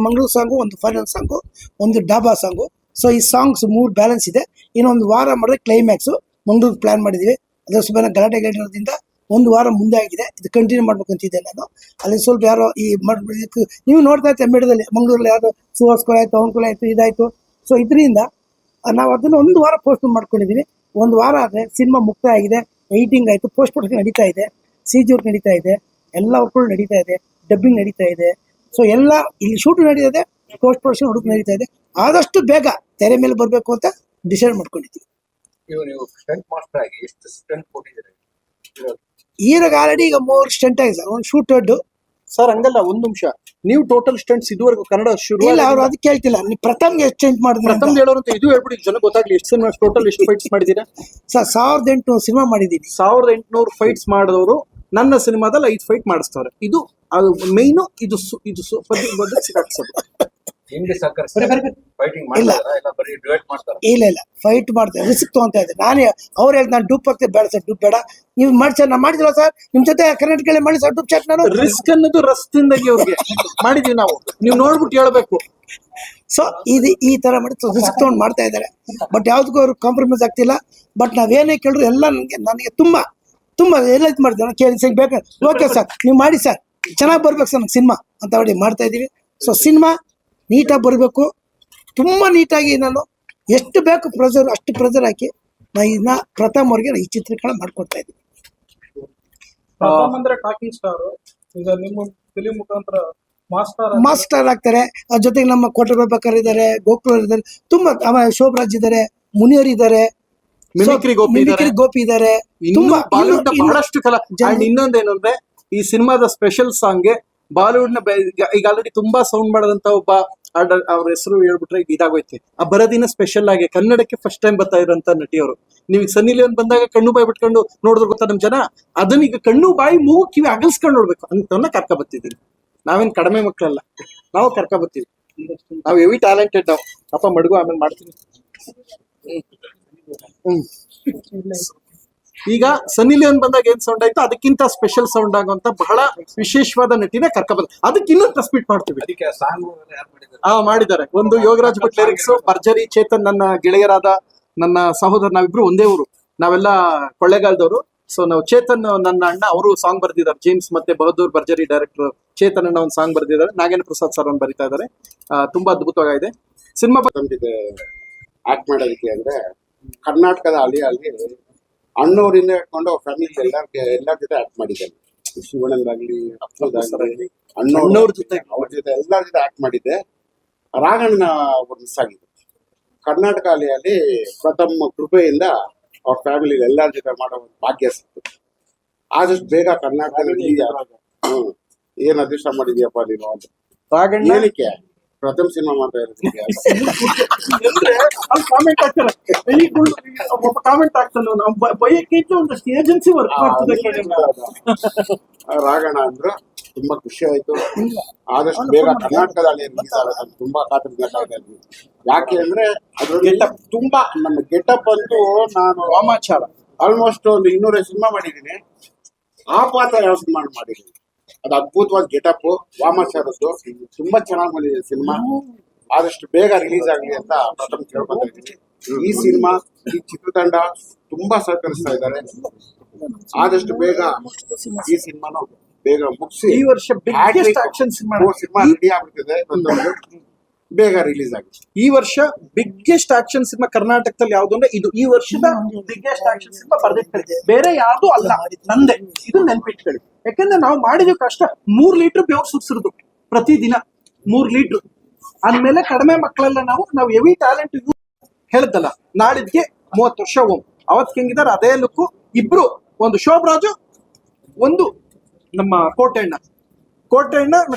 ಮಂಗಳೂರು ಸಾಂಗು, ಒಂದು ಫಾರಿನ್ ಸಾಂಗು, ಒಂದು ಡಾಬಾ ಸಾಂಗು. ಸೊ ಈ ಸಾಂಗ್ಸ್ 3 ಬ್ಯಾಲೆನ್ಸ್ ಇದೆ. ಇನ್ನೊಂದು ವಾರ ಮಾಡಿದ್ರೆ ಕ್ಲೈಮ್ಯಾಕ್ಸು ಮಂಗಳೂರು ಪ್ಲಾನ್ ಮಾಡಿದ್ದೀವಿ. ಅದ್ರ ಸುಮ್ಮನೆ ಗಲಾಟೆ ಇರೋದ್ರಿಂದ ಒಂದು ವಾರ ಮುಂದೆ ಆಗಿದೆ. ಇದು ಕಂಟಿನ್ಯೂ ಮಾಡ್ಬೇಕಂತಿದ್ದೆ ನಾನು. ಅಲ್ಲಿ ಸ್ವಲ್ಪ ಯಾರೋ ಈ ನೀವು ನೋಡ್ತಾ ಇರ್ತೀವಿ ಮೀಡಿಯಾದಲ್ಲಿ ಮಂಗಳೂರಲ್ಲಿ ಯಾರೋ ಸುಹಾಸ್ಕೊಳ ಆಯ್ತು, ಅವನ್ಕೊಳ ಆಯ್ತು, ಇದಾಯ್ತು. ಸೊ ಇದರಿಂದ ನಾವು ಅದನ್ನು ಒಂದು ವಾರ ಪೋಸ್ಟ್ಪೋನ್ ಮಾಡ್ಕೊಂಡಿದ್ದೀವಿ. ಒಂದು ವಾರ ಆದರೆ ಸಿನಿಮಾ ಮುಕ್ತಾಯ ಆಗಿದೆ, ಎಡಿಟಿಂಗ್ ಆಯಿತು, ಪೋಸ್ಟ್ ಪ್ರೊಡಕ್ಷನ್ ನಡೀತಾ ಇದೆ, CG ವರ್ಕ್ ನಡೀತಾ ಇದೆ, ಎಲ್ಲ ವರ್ಕ್ಗಳು ನಡೀತಾ ಇದೆ, ಡಬ್ಬಿಂಗ್ ನಡೀತಾ ಇದೆ. ಸೊ ಎಲ್ಲ ಇಲ್ಲಿ ಶೂಟ್ ನಡೀತಾ ಇದೆ, ಪೋಸ್ಟ್ ಪ್ರೊಡಕ್ಷನ್ ಹುಡುಕ್ ನಡೀತಾ ಇದೆ. ಆದಷ್ಟು ಬೇಗ ತೆರೆ ಮೇಲೆ ಬರಬೇಕು ಅಂತ ಡಿಸೈಡ್ ಮಾಡ್ಕೊಂಡಿದ್ದೀವಿ. ನೀವು ಸ್ಟಂಟ್ ಮಾಸ್ಟರ್ ಆಗಿ ಎಷ್ಟು ಸ್ಟಂಟ್ ಕೊಟ್ಟಿದ್ದೀರಿ? ಈಗ ಆಲ್ರೆಡಿ ಈಗ 3 ಸ್ಟಂಟ್ ಆಗಿದೆ ಸರ್. ಒಂದು ಶೂಟ್ ದೊಡ್ಡ ಸರ್ ಹಂಗಲ್ಲ, ಒಂದ್ ನಿಮಿಷ. ನೀವು ಟೋಟಲ್ ಸ್ಟಂಟ್ಸ್ ಇದುವರೆಗೂ ಕನ್ನಡ ಶುರು ಇಲ್ಲ, ಅವ್ರು ಅದಕ್ಕೆ ಹೇಳ್ತಿಲ್ಲ. ನೀವು ಪ್ರಥಮ್ಗೆ ಎಷ್ಟು ಸ್ಟಂಟ್ ಮಾಡಿದ್ರೆ ಪ್ರಥಮ್ ಹೇಳೋರಂತ ಇದು ಹೇಳ್ಬಿಡಿ, ಜನ ಗೊತ್ತಾಗ್ಲಿ. ಎಷ್ಟು ಸಿನಿಮಾ ಟೋಟಲ್ ಎಷ್ಟು ಫೈಟ್ಸ್ ಮಾಡಿದೀರಾ? ಸರ್ 1800 ಸಿನಿಮಾ ಮಾಡಿದ್ದೀನಿ. 1800 ಫೈಟ್ಸ್ ಮಾಡಿದವರು ನನ್ನ ಸಿನಿಮಾದಲ್ಲಿ 5 ಫೈಟ್ ಮಾಡಿಸ್ತಾರೆ. ಇದು ಅದು ಮೈನು. ಇದು ಸಿಕ್ಕಾಕ್ಸೋದು. ಹಿಂದೆ ಸಾಕರ್ ಫೈಟಿಂಗ್ ಇಲ್ಲ. ಮಾಡ್ತಾರಾ ಇಲ್ಲ ಬರೀ ಡಿವೈಡ್ ಮಾಡ್ತಾರಾ? ಇಲ್ಲ ಫೈಟ್ ಮಾಡ್ತಾರೆ, ರಿಸ್ಕ್ ತಗೊಂತ ಇದ್ದೆ. ನಾನೇ ಅವ್ರು ಹೇಳಿ ನಾನು ಡೂಪ್ ಹಾಕ್ತೆ, ಬೇಡ ಸರ್ ಡೂಪ್ ಬೇಡ, ನೀವು ಮಾಡಿ ಸರ್. ನಾನು ಮಾಡಿದಿಲ್ಲ ಸರ್, ನಿಮ್ ಜೊತೆ ಕರ್ನಾಟಕ ಮಾಡಿ ಸರ್ ಡೂಪ್ ಚಾಟ್. ನಾನು ರಿಸ್ಕ್ ಅನ್ನೋದು ರಸ್ತಿಂದಾಗಿ ಅವ್ರಿಗೆ ಮಾಡಿದೀವಿ ನಾವು. ನೀವು ನೋಡ್ಬಿಟ್ಟು ಹೇಳ್ಬೇಕು. ಸೊ ಇದು ಈ ತರ ಮಾಡಿ ರಿಸ್ಕ್ ತಗೊಂಡು ಮಾಡ್ತಾ ಇದ್ದಾರೆ. ಬಟ್ ಯಾವ್ದಕ್ಕೂ ಅವ್ರು ಕಾಂಪ್ರಮೈಸ್ ಆಗ್ತಿಲ್ಲ. ಬಟ್ ನಾವೇನೇ ಕೇಳಿದ್ರು ಎಲ್ಲ ನನಗೆ ತುಂಬಾ ಎಲ್ಲ ಇದು ಮಾಡ್ತಾರೆ. ನಾನು ಕೇಳಿ ಸರ್ ಬೇಕು, ಓಕೆ ಸರ್ ನೀವು ಮಾಡಿ ಸರ್, ಚೆನ್ನಾಗಿ ಬರ್ಬೇಕು ಸರ್ ನಂಗೆ ಸಿನಿಮಾ ಅಂತ ಹೇಳಿ ಮಾಡ್ತಾ ಇದ್ದೀವಿ. ಸೊ ಸಿನಿಮಾ ನೀಟಾಗಿ ಬರಬೇಕು, ತುಂಬ ನೀಟಾಗಿ ನಾನು ಎಷ್ಟು ಬೇಕು ಪ್ರೆಸರ್ ಅಷ್ಟು ಪ್ರೆಸರ್ ಹಾಕಿ ನಾ ಇದನ್ನ ಪ್ರಥಮ್ ಅವ್ರಿಗೆ ಈ ಚಿತ್ರೀಕರಣ ಮಾಡ್ಕೊಡ್ತಾ ಇದ್ದೀನಿ. ಅಂದ್ರೆ ಟಾಕಿಂಗ್ ಸ್ಟಾರ್ ಈಗ ನಿಮ್ಮ ಫಿಲಿಂ ಮುಖಾಂತರ ಮಾಸ್ಟರ್ ಆಗ್ತಾರೆ. ಅದ್ರ ಜೊತೆಗೆ ನಮ್ಮ ಕೋಟೆ ಪ್ರಭಾಕರ್ ಇದ್ದಾರೆ, ಗೋಕುಲ್ ಇದ್ದಾರೆ, ತುಂಬಾ ಆಮೇಲೆ ಶೋಭರಾಜ್ ಇದ್ದಾರೆ, ಮುನಿಯರ್ ಇದ್ದಾರೆ, ಮಿಮಿಕ್ರಿ ಗೋಪಿ ಇದ್ದಾರೆ. ತುಂಬಾ ಬಾಲಿವುಡ್ ಬಹಳಷ್ಟು ಕಲಾ. ಅಂಡ್ ಇನ್ನೊಂದೇನು ಅಂದ್ರೆ ಈ ಸಿನಿಮಾದ ಸ್ಪೆಷಲ್ ಸಾಂಗ್ಗೆ ಬಾಲಿವುಡ್ ನ ಈಗ ಆಲ್ರೆಡಿ ತುಂಬಾ ಸೌಂಡ್ ಮಾಡದಂತ ಒಬ್ಬ ಅವ್ರ ಹೆಸರು ಹೇಳ್ಬಿಟ್ರೆ ಈಗ ಇದಾಗೋಯ್ತು. ಆ ಬರೋದಿನ ಸ್ಪೆಷಲ್ ಆಗಿ ಕನ್ನಡಕ್ಕೆ ಫಸ್ಟ್ ಟೈಮ್ ಬರ್ತಾ ಇರೋಂತ ನಟಿಯವರು. ನೀವು ಸನ್ನಿ ಲಿಯೋನ್ ಬಂದಾಗ ಕಣ್ಣು ಬಾಯಿ ಬಿಟ್ಕೊಂಡು ನೋಡಿದ್ರು ಗೊತ್ತಾ ನಮ್ ಜನ. ಅದನ್ನ ಈಗ ಕಣ್ಣು ಬಾಯಿ ಮೂಗು ಕಿವಿ ಅಗಲ್ಸ್ಕೊಂಡು ನೋಡ್ಬೇಕು ಅಂತವನ್ನ ಕರ್ಕ ಬರ್ತಿದ್ದೀವಿ. ನಾವೇನ್ ಕಡಿಮೆ ಮಕ್ಕಳಲ್ಲ, ನಾವು ಕರ್ಕ ಬರ್ತೀವಿ. ನಾವು ಹೆವಿ ಟ್ಯಾಲೆಂಟೆಡ್. ನಾವು ಅಪ್ಪ ಮಡ್ಗು ಆಮೇಲೆ ಮಾಡ್ತೀವಿ. ಈಗ ಸನ್ನಿ ಲಿಯೋನ್ ಬಂದಾಗ ಏನ್ ಸೌಂಡ್ ಆಯ್ತು ಅದಕ್ಕಿಂತ ಸ್ಪೆಷಲ್ ಸೌಂಡ್ ಆಗುವಂತ ಬಹಳ ವಿಶೇಷವಾದ ನಟಿನ ಕರ್ಕ ಬಂದ. ಅದಕ್ಕೆ ಇನ್ನೂ ಟ್ರಸ್ಪೀಟ್ ಮಾಡ್ತೀವಿ. ಅದಕ್ಕೆ ಸಾಂಗ್ ಯಾರು ಮಾಡಿದ್ದಾರೆ? ಮಾಡಿದ್ದಾರೆ. ಒಂದು ಯೋಗರಾಜ್ ಭಟ್ ಲಿರಿಕ್ಸ್, ಭರ್ಜರಿ ಚೇತನ್ ನನ್ನ ಗೆಳೆಯರಾದ ನನ್ನ ಸಹೋದರ, ನಾವಿಬ್ರು ಒಂದೇ ಊರು, ನಾವೆಲ್ಲ ಕೊಳ್ಳೇಗಾಲದವರು. ಸೊ ನಾವು ಚೇತನ್ ನನ್ನ ಅಣ್ಣ, ಅವರು ಸಾಂಗ್ ಬರ್ದಿದ್ದಾರೆ. ಜೇಮ್ಸ್ ಮತ್ತೆ ಬಹದ್ದೂರ್ ಭರ್ಜರಿ ಡೈರೆಕ್ಟರ್ ಚೇತನ್ ಅಣ್ಣ ಒಂದು ಸಾಂಗ್ ಬರ್ದಿದ್ದಾರೆ. ನಾಗೇಂದ್ರ ಪ್ರಸಾದ್ ಸರ್ ಒಂದು ಬರೀತಾ ಇದ್ದಾರೆ. ತುಂಬಾ ಅದ್ಭುತವಾಗಿದೆ ಸಿನಿಮಾ. ಬಂದಿದೆ ಆಕ್ಟ್ ಮಾಡೋದಕ್ಕೆ ಅಂದ್ರೆ ಕರ್ನಾಟಕದ ಅಲ್ಲಿ ಅಣ್ಣವರಿಂದ ಇಟ್ಕೊಂಡು ಫ್ಯಾಮಿಲಿ ಎಲ್ಲರ ಜೊತೆ ಆಕ್ಟ್ ಮಾಡಿದ್ದೇನೆ. ಶಿವಣ್ಣಂದಾಗ್ಲಿ, ಅಪ್ಪದಾಗ್ಲಿ, ಅಣ್ಣವ್ರ ಜೊತೆ ಎಲ್ಲರ ಜೊತೆ ಆಕ್ಟ್ ಮಾಡಿದ್ದೆ. ರಾಘಣ್ಣ ಅವ್ರು ಮಿಸ್ ಆಗಿದೆ. ಕರ್ನಾಟಕ ಅಲಿಯಲ್ಲಿ ಪ್ರಥಮ ಕೃಪೆಯಿಂದ ಅವ್ರ ಫ್ಯಾಮಿಲಿ ಎಲ್ಲರ ಜೊತೆ ಮಾಡೋ ಒಂದು ಭಾಗ್ಯ ಸಿಕ್ತು. ಆದಷ್ಟು ಬೇಗ ಕರ್ನಾಟಕದಲ್ಲಿ ಏನ್ ಅದೃಷ್ಟ ಮಾಡಿದ್ಯಪ್ಪ ನೀನು ಅಂತ. ಏನಕ್ಕೆ ಪ್ರಥಮ ಸಿನಿಮಾ ಮಾಡ್ತಾ ಇರೋದಕ್ಕೆ ಕಾಮೆಂಟ್ ಆಗ್ತಾರೆ. ಕಾಮೆಂಟ್ ಆಗ್ತಾನೆ ಬೈಯಕ್ಕಿಂತ ಒಂದಷ್ಟು ಏಜೆನ್ಸಿ ವರ್ಕ್ ಮಾಡ್ತದೆ. ರಾಘಣ್ಣ ಅಂದ್ರು ತುಂಬಾ ಖುಷಿ ಆಯ್ತು. ಆದಷ್ಟು ಬೇಗ ಕರ್ನಾಟಕದಲ್ಲಿ ತುಂಬಾ ಕಾತುರದಿಂದ. ಯಾಕೆ ಅಂದ್ರೆ ಅದ್ರಲ್ಲಿ ತುಂಬಾ ನನ್ನ ಗೆಟಪ್ ಅಂತೂ ನಾನು ವಾಮಾಚಾರ ಆಲ್ಮೋಸ್ಟ್ ಒಂದು 200 ಸಿನಿಮಾ ಮಾಡಿದ್ದೀನಿ. ಆ ಪಾತ್ರ ಯಾವ ಸಿನಿಮಾ ಮಾಡಿದ್ದೀನಿ. ಅದು ಅದ್ಭುತವಾದ ಗೆಟಪ್ ವಾಮಾಚಾರದ್ದು. ತುಂಬಾ ಚೆನ್ನಾಗಿ ಬಂದಿದೆ ಸಿನಿಮಾ. ಆದಷ್ಟು ಬೇಗ ರಿಲೀಸ್ ಆಗಲಿ ಅಂತ ಪ್ರಥಮ ಕೇಳ್ಕೊತಾ ಇದ್ದೀನಿ. ಈ ಸಿನಿಮಾ ಈ ಚಿತ್ರತಂಡ ತುಂಬಾ ಸಹಕರಿಸ್ತಾ ಇದ್ದಾರೆ. ಆದಷ್ಟು ಬೇಗ ಈ ಸಿನಿಮಾನು ಬೇಗ ಮುಗಿಸಿ ಈ ವರ್ಷ ಬಿಗ್ಗೆಸ್ಟ್ ಆಕ್ಷನ್ ಸಿನಿಮಾ ರೆಡಿ ಆಗ್ಬಿಟ್ಟಿದೆ. ಬೇಗ ರಿಲೀಸ್ ಆಗಿದೆ. ಈ ವರ್ಷ ಬಿಗ್ಗೆಸ್ಟ್ ಆಕ್ಷನ್ ಸಿನಿಮಾ ಕರ್ನಾಟಕದಲ್ಲಿ ಯಾವ್ದು ಅಂದ್ರೆ ಇದು. ಈ ವರ್ಷದ ಬಿಗ್ಗೆಸ್ಟ್ ಆಕ್ಷನ್ ಸಿನಿಮಾ ಬರ್ದಿಟ್ಕೊಳ್ಳಿ, ಬೇರೆ ಯಾವ್ದು ಅಲ್ಲ, ನಂದೆ. ಇದು ನೆನ್ಪಿಟ್ಕೊಳ್ಳಿ. ಯಾಕಂದ್ರೆ ನಾವು ಮಾಡಿದೀವಿ ಕಷ್ಟ. 3 ಲೀಟರ್ ಬೆವರು ಸುರಿಸಿರೋದು ಪ್ರತಿದಿನ, 3 ಲೀಟರ್. ಅಂದ್ಮೇಲೆ ಕಡಿಮೆ ಮಕ್ಕಳೆಲ್ಲ ನಾವು ಹೆವಿ ಟ್ಯಾಲೆಂಟ್ ಹೇಳ್ದಲ್ಲ. ನಾಳಿದ್ಗೆ 30 ವರ್ಷ ಅವತ್ ಹೆಂಗಿದಾರೆ ಅದೇ ಲುಕ್ಕು. ಇಬ್ರು, ಒಂದು ಶೋಭರಾಜು, ಒಂದು ನಮ್ಮ ಕೋಟೆಣ್ಣ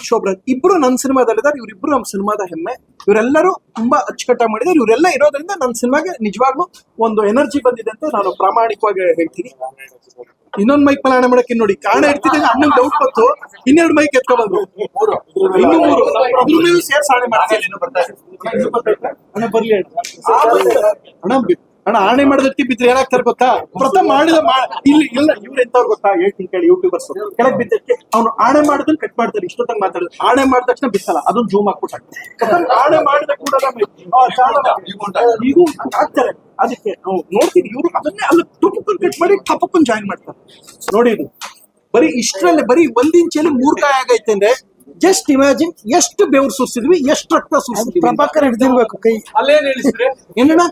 ಶೋಭರಾಜ್, ಇಬ್ರು ನನ್ನ ಸಿನಿಮಾದಲ್ಲಿದ್ದಾರೆ. ಇವರಿಬ್ರು ನಮ್ಮ ಸಿನಿಮಾದ ಹೆಮ್ಮೆ. ಇವರೆಲ್ಲರೂ ತುಂಬಾ ಅಚ್ಚುಕಟ್ಟಾಗಿ ಮಾಡಿದ್ದಾರೆ. ಇವರೆಲ್ಲ ಇರೋದ್ರಿಂದ ನನ್ನ ಸಿನಿಮಾಗೆ ನಿಜವಾಗ್ಲೂ ಒಂದು ಎನರ್ಜಿ ಬಂದಿದೆ ಅಂತ ನಾನು ಪ್ರಾಮಾಣಿಕವಾಗಿ ಹೇಳ್ತೀನಿ. ಇನ್ನೊಂದು ಮೈಕ್ ಮೇಲೆ ಆಣೆ ಮಾಡಕ್ಕೆ ನೋಡಿ, ಕಾರಣ ಇಡ್ತಿದ್ದಂಗೆ ಅಣ್ಣಂಗೆ ಡೌಟ್ ಬಂತು. 2 ಮೈಕ್ ಎತ್ಕೊಬಂದ್ರು, ಇನ್ನು 3 ಸೇರ್ಸಿ ಆಣೆ ಮಾಡ್ತೀನಿ. ಅಣ್ಣ ಬರ್ಲಿ ಅಣ್ಣ ಆಣೆ ಮಾಡೋದಕ್ಕೆ ಬಿದ್ರೆ ಏನಾಗ್ತಾರೆ ಗೊತ್ತಾ? ಪ್ರಥಮ ಮಾಡಿದ ಇಲ್ಲಿ ಇಲ್ಲ, ಇವ್ರು ಎಂತವ್ರು ಗೊತ್ತಾ ಹೇಳ್ತೀನಿ ಕೇಳಿ. ಯೂಟ್ಯೂಬರ್ಸ್ ಕೆಳಗೆ ಬಿದ್ದಕ್ಕೆ ಅವ್ನು ಆಣೆ ಮಾಡಿದ್ರೆ ಕಟ್ ಮಾಡ್ತಾರೆ. ಇಷ್ಟೊತ್ತಂಗ್ ಮಾತಾಡೋದು. ಆಣೆ ಮಾಡಿದ ತಕ್ಷಣ ಬಿತ್ತಲ್ಲ, ಅದೊಂದು ಜೂಮ್ ಹಾಕ್ಬಿಟ್ಟ. ಆಣೆ ಮಾಡಿದ ಕೂಡ ಈಗ ಆಗ್ತಾರೆ. ಅದಕ್ಕೆ ನಾವು ನೋಡ್ತೀವಿ ಇವ್ರು ಅದನ್ನೇ ಅಲ್ಲಿ ಟುಪುಕ್ಕನ್ ಕಟ್ ಮಾಡಿ ಟಪಕ್ಕನ್ ಜಾಯಿನ್ ಮಾಡ್ತಾರೆ. ನೋಡಿ ಇದು ಬರೀ ಇಷ್ಟರಲ್ಲೇ ಬರೀ 1 ಇಂಚಲ್ಲಿ 3 ಗಾಯ ಆಗೈತೆ ಅಂದ್ರೆ ಜಸ್ಟ್ ಇಮ್ಯಾಜಿನ್ ಎಷ್ಟು ಬೆವರು ಸುರಿಸಿದ್ವಿ, ಎಷ್ಟು ರಕ್ತ ಸುರಿಸಿದ್ವಿ. ಪ್ರಭಾಕರ್ ಹಿಡ್ದಿರ್ಬೇಕು ಕೈ. ಅಲ್ಲೇನ್ ಹೇಳಿಸ್ರಿ ಏನಣ್ಣ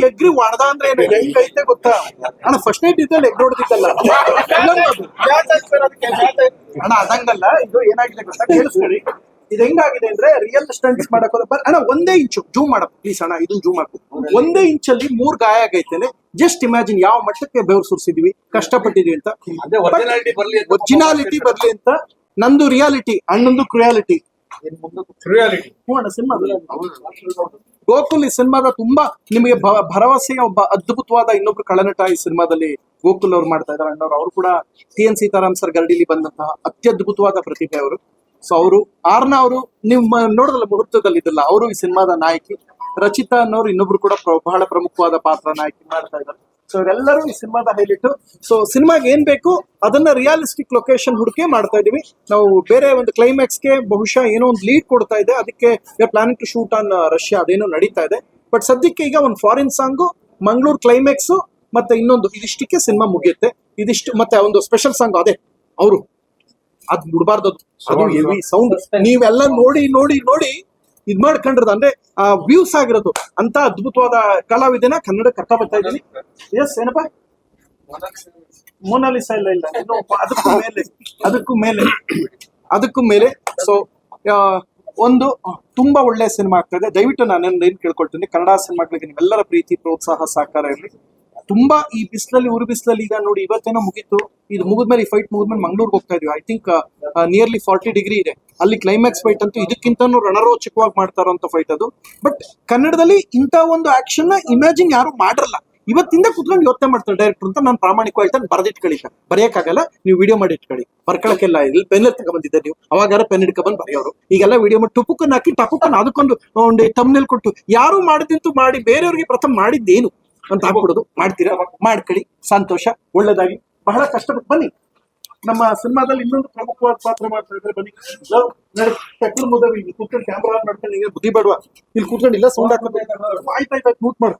ಎಗ್ರಿ ಹೊಡೆದ ಅಂದ್ರೆ ಏನು ಹೆಂಗೈತೆ ಗೊತ್ತಾ ಅಣ್ಣ? ಫಸ್ಟ್ ನೈಟ್ ಇದ್ದಲ್ಲಿ ಎಗ್ ಹೊಡೆದಿದ್ದಲ್ಲ ಅಣ್ಣ, ಅದಂಗಲ್ಲ. ಇದು ಏನಾಗಿದೆ ಗೊತ್ತಾ, ಕೇಳಿಸ್ಕೊಳ್ಳಿ. ಇದು ಹೆಂಗಾಗಿದೆ ಅಂದ್ರೆ ರಿಯಲ್ ಸ್ಟಂಟ್ಸ್ ಮಾಡಕ್ ಹೋದ ಅಣ್ಣ 1 ಇಂಚು ಜೂಮ್ ಮಾಡಕ್ ಪ್ಲೀಸ್ ಅಣ್ಣ, ಇದನ್ನ ಜೂಮ್ ಹಾಕು. 1 ಇಂಚಲ್ಲಿ 3 ಗಾಯ ಆಗೈತೇನೆ. ಜಸ್ಟ್ ಇಮ್ಯಾಜಿನ್ ಯಾವ ಮಟ್ಟಕ್ಕೆ ಬೆವರು ಸುರಿಸಿದ್ವಿ, ಕಷ್ಟಪಟ್ಟಿದ್ವಿ ಅಂತ. ಒರಿಜಿನಾಲಿಟಿ ಬರ್ಲಿ ಅಂತ ನಂದು ರಿಯಾಲಿಟಿ, ಅಣ್ಣಂದು ಕ್ರಿಯಾಲಿಟಿ. ಸಿನಿಮಾ ಗೋಕುಲ್ ಈ ಸಿನಿಮಾದ ತುಂಬಾ ನಿಮಗೆ ಭರವಸೆಯ ಒಬ್ಬ ಅದ್ಭುತವಾದ ಇನ್ನೊಬ್ರು ಕಳನಟ ಈ ಸಿನಿಮಾದಲ್ಲಿ ಗೋಕುಲ್ ಅವ್ರು ಮಾಡ್ತಾ ಇದ್ದಾರೆ. ಅಣ್ಣವ್ರು ಅವರು ಕೂಡ TN ಸೀತಾರಾಮ್ ಸರ್ ಗರಡಿಲಿ ಬಂದಂತಹ ಅತ್ಯದ್ಭುತವಾದ ಪ್ರತಿಭೆ ಅವರು. ಸೊ ಅವರು ಆರ್ನ ಅವರು ನೀವು ನೋಡಿದ್ರಲ್ಲ ಮುಹೂರ್ತದಲ್ಲಿ ಇದ್ದಲ್ಲ, ಅವರು ಈ ಸಿನಿಮಾದ ನಾಯಕಿ. ರಚಿತಾ ಅನ್ನೋರು ಇನ್ನೊಬ್ರು ಕೂಡ ಬಹಳ ಪ್ರಮುಖವಾದ ಪಾತ್ರ ನಾಯಕಿ ಮಾಡ್ತಾ ಇದ್ದಾರೆ. ಸೊ ಇವರೆಲ್ಲರೂ ಈ ಸಿನಿಮಾದ ಹೈಲೈಟ್. ಸೊ ಸಿನಿಮಾಗೆ ಏನ್ ಬೇಕು ಅದನ್ನ ರಿಯಾಲಿಸ್ಟಿಕ್ ಲೊಕೇಶನ್ ಹುಡುಕಿ ಮಾಡ್ತಾ ಇದೀವಿ ನಾವು. ಬೇರೆ ಒಂದು ಕ್ಲೈಮ್ಯಾಕ್ಸ್ಗೆ ಬಹುಶಃ ಏನೋ ಒಂದು ಲೀಡ್ ಕೊಡ್ತಾ ಇದೆ, ಅದಕ್ಕೆ planning to shoot on Russia, ಅದೇನೋ ನಡೀತಾ ಇದೆ. ಬಟ್ ಸದ್ಯಕ್ಕೆ ಈಗ ಒಂದು ಫಾರಿನ್ ಸಾಂಗು, ಮಂಗಳೂರು ಕ್ಲೈಮ್ಯಾಕ್ಸ್, ಮತ್ತೆ ಇನ್ನೊಂದು ಇದಿಷ್ಟಕ್ಕೆ ಸಿನಿಮಾ ಮುಗಿಯುತ್ತೆ. ಇದಿಷ್ಟು ಮತ್ತೆ ಒಂದು ಸ್ಪೆಷಲ್ ಸಾಂಗ್ ಅದೇ ಅವರು ಅದ್ ಬಿಡಬಾರ್ದು, ಅದು ಹೆವಿ ಸೌಂಡ್. ನೀವೆಲ್ಲ ನೋಡಿ ನೋಡಿ ನೋಡಿ ಇದ್ ಮಾಡ್ಕೊಂಡ್ರದ ಅಂದ್ರೆ ವ್ಯೂಸ್ ಆಗಿರೋದು ಅಂತ ಅದ್ಭುತವಾದ ಕಲಾವಿದನ ಕನ್ನಡ ಕರ್ಕ ಬರ್ತಾ ಇದ್ದೀನಿ. ಎಸ್ ಏನಪ್ಪ ಮೊನಾಲಿಸಾ ಇಲ್ಲ ಇನ್ನು ಅದಕ್ಕೂ ಮೇಲೆ ಸೊ ಒಂದು ತುಂಬಾ ಒಳ್ಳೆ ಸಿನಿಮಾ ಆಗ್ತಾ ಇದೆ. ದಯವಿಟ್ಟು ನಾನು ಏನ್ ಕೇಳ್ಕೊಳ್ತೀನಿ, ಕನ್ನಡ ಸಿನಿಮಾಗಳಿಗೆ ನಿಮ್ಮೆಲ್ಲರ ಪ್ರೀತಿ ಪ್ರೋತ್ಸಾಹ ಸಹಕಾರ ಇರಲಿ. ತುಂಬಾ ಈ ಬಿಸಿಲಲ್ಲಿ ಉರು ಬಿಸಿಲಲ್ಲಿ ಈಗ ನೋಡಿ ಇವತ್ತೇನೋ ಮುಗೀತು, ಇದು ಮುಗಿದ್ಮೇಲೆ ಈ ಫೈಟ್ ಮುಗಿದ್ಮೇಲೆ ಮಂಗ್ಳೂರ್ಗೆ ಹೋಗ್ತಾ ಇದೀವಿ. ಐ ಥಿಂಕ್ ನಿಯರ್ಲಿ 40 ಡಿಗ್ರಿ ಇದೆ ಅಲ್ಲಿ. ಕ್ಲೈಮ್ಯಾಕ್ಸ್ ಫೈಟ್ ಅಂತೂ ಇದಕ್ಕಿಂತನೂ ರಣರೋಚಕವಾಗಿ ಮಾಡ್ತಾರಂತ ಫೈಟ್ ಅದು. ಬಟ್ ಕನ್ನಡದಲ್ಲಿ ಇಂಥ ಒಂದು ಆಕ್ಷನ್ ನ ಇಮ್ಯಾಜಿನ್ ಯಾರು ಮಾಡಿರಲ್ಲ. ಇವತ್ತಿಂದ ಕುತ್ಕೊಂಡು ಯೋಚನೆ ಮಾಡ್ತಾರೆ ಡೈರೆಕ್ಟರ್ ಅಂತ ನಾನು ಪ್ರಾಮಾಣಿಕವಾಗಿ ಹೇಳ್ತಾನೆ. ಬರೆದಿಟ್ಕೊಳ್ಳಿ, ಬರೆಯಕ್ಕಾಗಲ್ಲ, ನೀವು ವಿಡಿಯೋ ಮಾಡಿ ಇಟ್ಕೊಳ್ಳಿ. ಬರ್ಕೊಳಕ್ಕೆಲ್ಲ ಇಲ್ಲಿ ಪೆನ್ ತಗೊಂಡಿದ್ದೆ ನೀವು, ಅವಾಗಾರ ಪೆನ್ ಹಿಡ್ಕೊಂಡ್ ಬರೆಯೋರು. ಈಗೆಲ್ಲ ವಿಡಿಯೋ ಮಾಡಿ ಟುಪುಕನ್ ಹಾಕಿ ಟಪುಕನ್ ಅದಕ್ಕೊಂದು ಒಂದು ತಮ್ನೆಲ್ ಕೊಟ್ಟು ಯಾರು ಮಾಡಿದಂತೂ ಮಾಡಿ ಬೇರೆಯವ್ರಿಗೆ ಪ್ರಥಮ ಮಾಡಿದ್ದೇನು ಅಂತ ಹಾಕ್ಬಿಡೋದು. ಮಾಡ್ತೀರಾ, ಮಾಡ್ಕೊಳ್ಳಿ, ಸಂತೋಷ, ಒಳ್ಳೇದಾಗಿ. ಬಹಳ ಕಷ್ಟಪಟ್ಟು ಬನ್ನಿ. ನಮ್ಮ ಸಿನಿಮಾದಲ್ಲಿ ಇನ್ನೊಂದು ಪ್ರಮುಖವಾದ ಪಾತ್ರ ಮಾಡ್ತಾ ಇದ್ರೆ ಬನ್ನಿ. ಟೆಕ್ನಲ್ ಮುದವಿ ಕೂತ್ಕೊಂಡು ಕ್ಯಾಮ್ರಾ ಮಾಡ್ಕೊಂಡು ಹಿಂಗೆ ಬುದ್ಧಿ ಬೇಡವಾ, ಇಲ್ಲಿ ಕೂತ್ಕೊಂಡು ಇಲ್ಲ ಸೌಂಡ್ ಹಾಕೋದು. ಆಯ್ತಾಯ್ತು ಮೂಟ್ ಮಾಡು.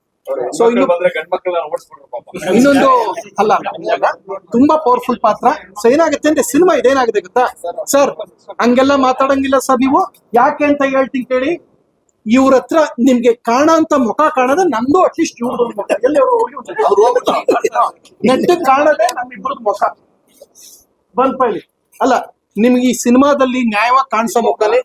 ಸೊ ಇನ್ನೊಂದು ಅಲ್ಲ, ತುಂಬಾ ಪವರ್ಫುಲ್ ಪಾತ್ರ. ಸೊ ಏನಾಗುತ್ತೆ ಅಂದ್ರೆ ಸಿನಿಮಾ ಇದೇನಾಗಿದೆ ಗೊತ್ತಾ ಸರ್, ಹಂಗೆಲ್ಲ ಮಾತಾಡಂಗಿಲ್ಲ ಸರ್ ನೀವು. ಯಾಕೆ ಅಂತ ಹೇಳ್ತೀನಿ ಕೇಳಿ. ಇವ್ರ ಹತ್ರ ನಿಮ್ಗೆ ಕಾಣಂತ ಮುಖ ಕಾಣದ ನಮ್ದು ಅಟ್ಲೀಸ್ಟ್ ಇವ್ರದ್ದು ಮುಖ ಎಲ್ಲಿ ನೆಟ್ಟಗ್ ಕಾಣದೆ ನಮ್ಮಿಬ್ಬರದ್ ಮುಖ ಬಂದ್ ಪೈಲಿ ಅಲ್ಲ. ನಿಮ್ಗೆ ಈ ಸಿನಿಮಾದಲ್ಲಿ ನ್ಯಾಯವಾಗಿ ಕಾಣಿಸೋ ಮುಖನೇ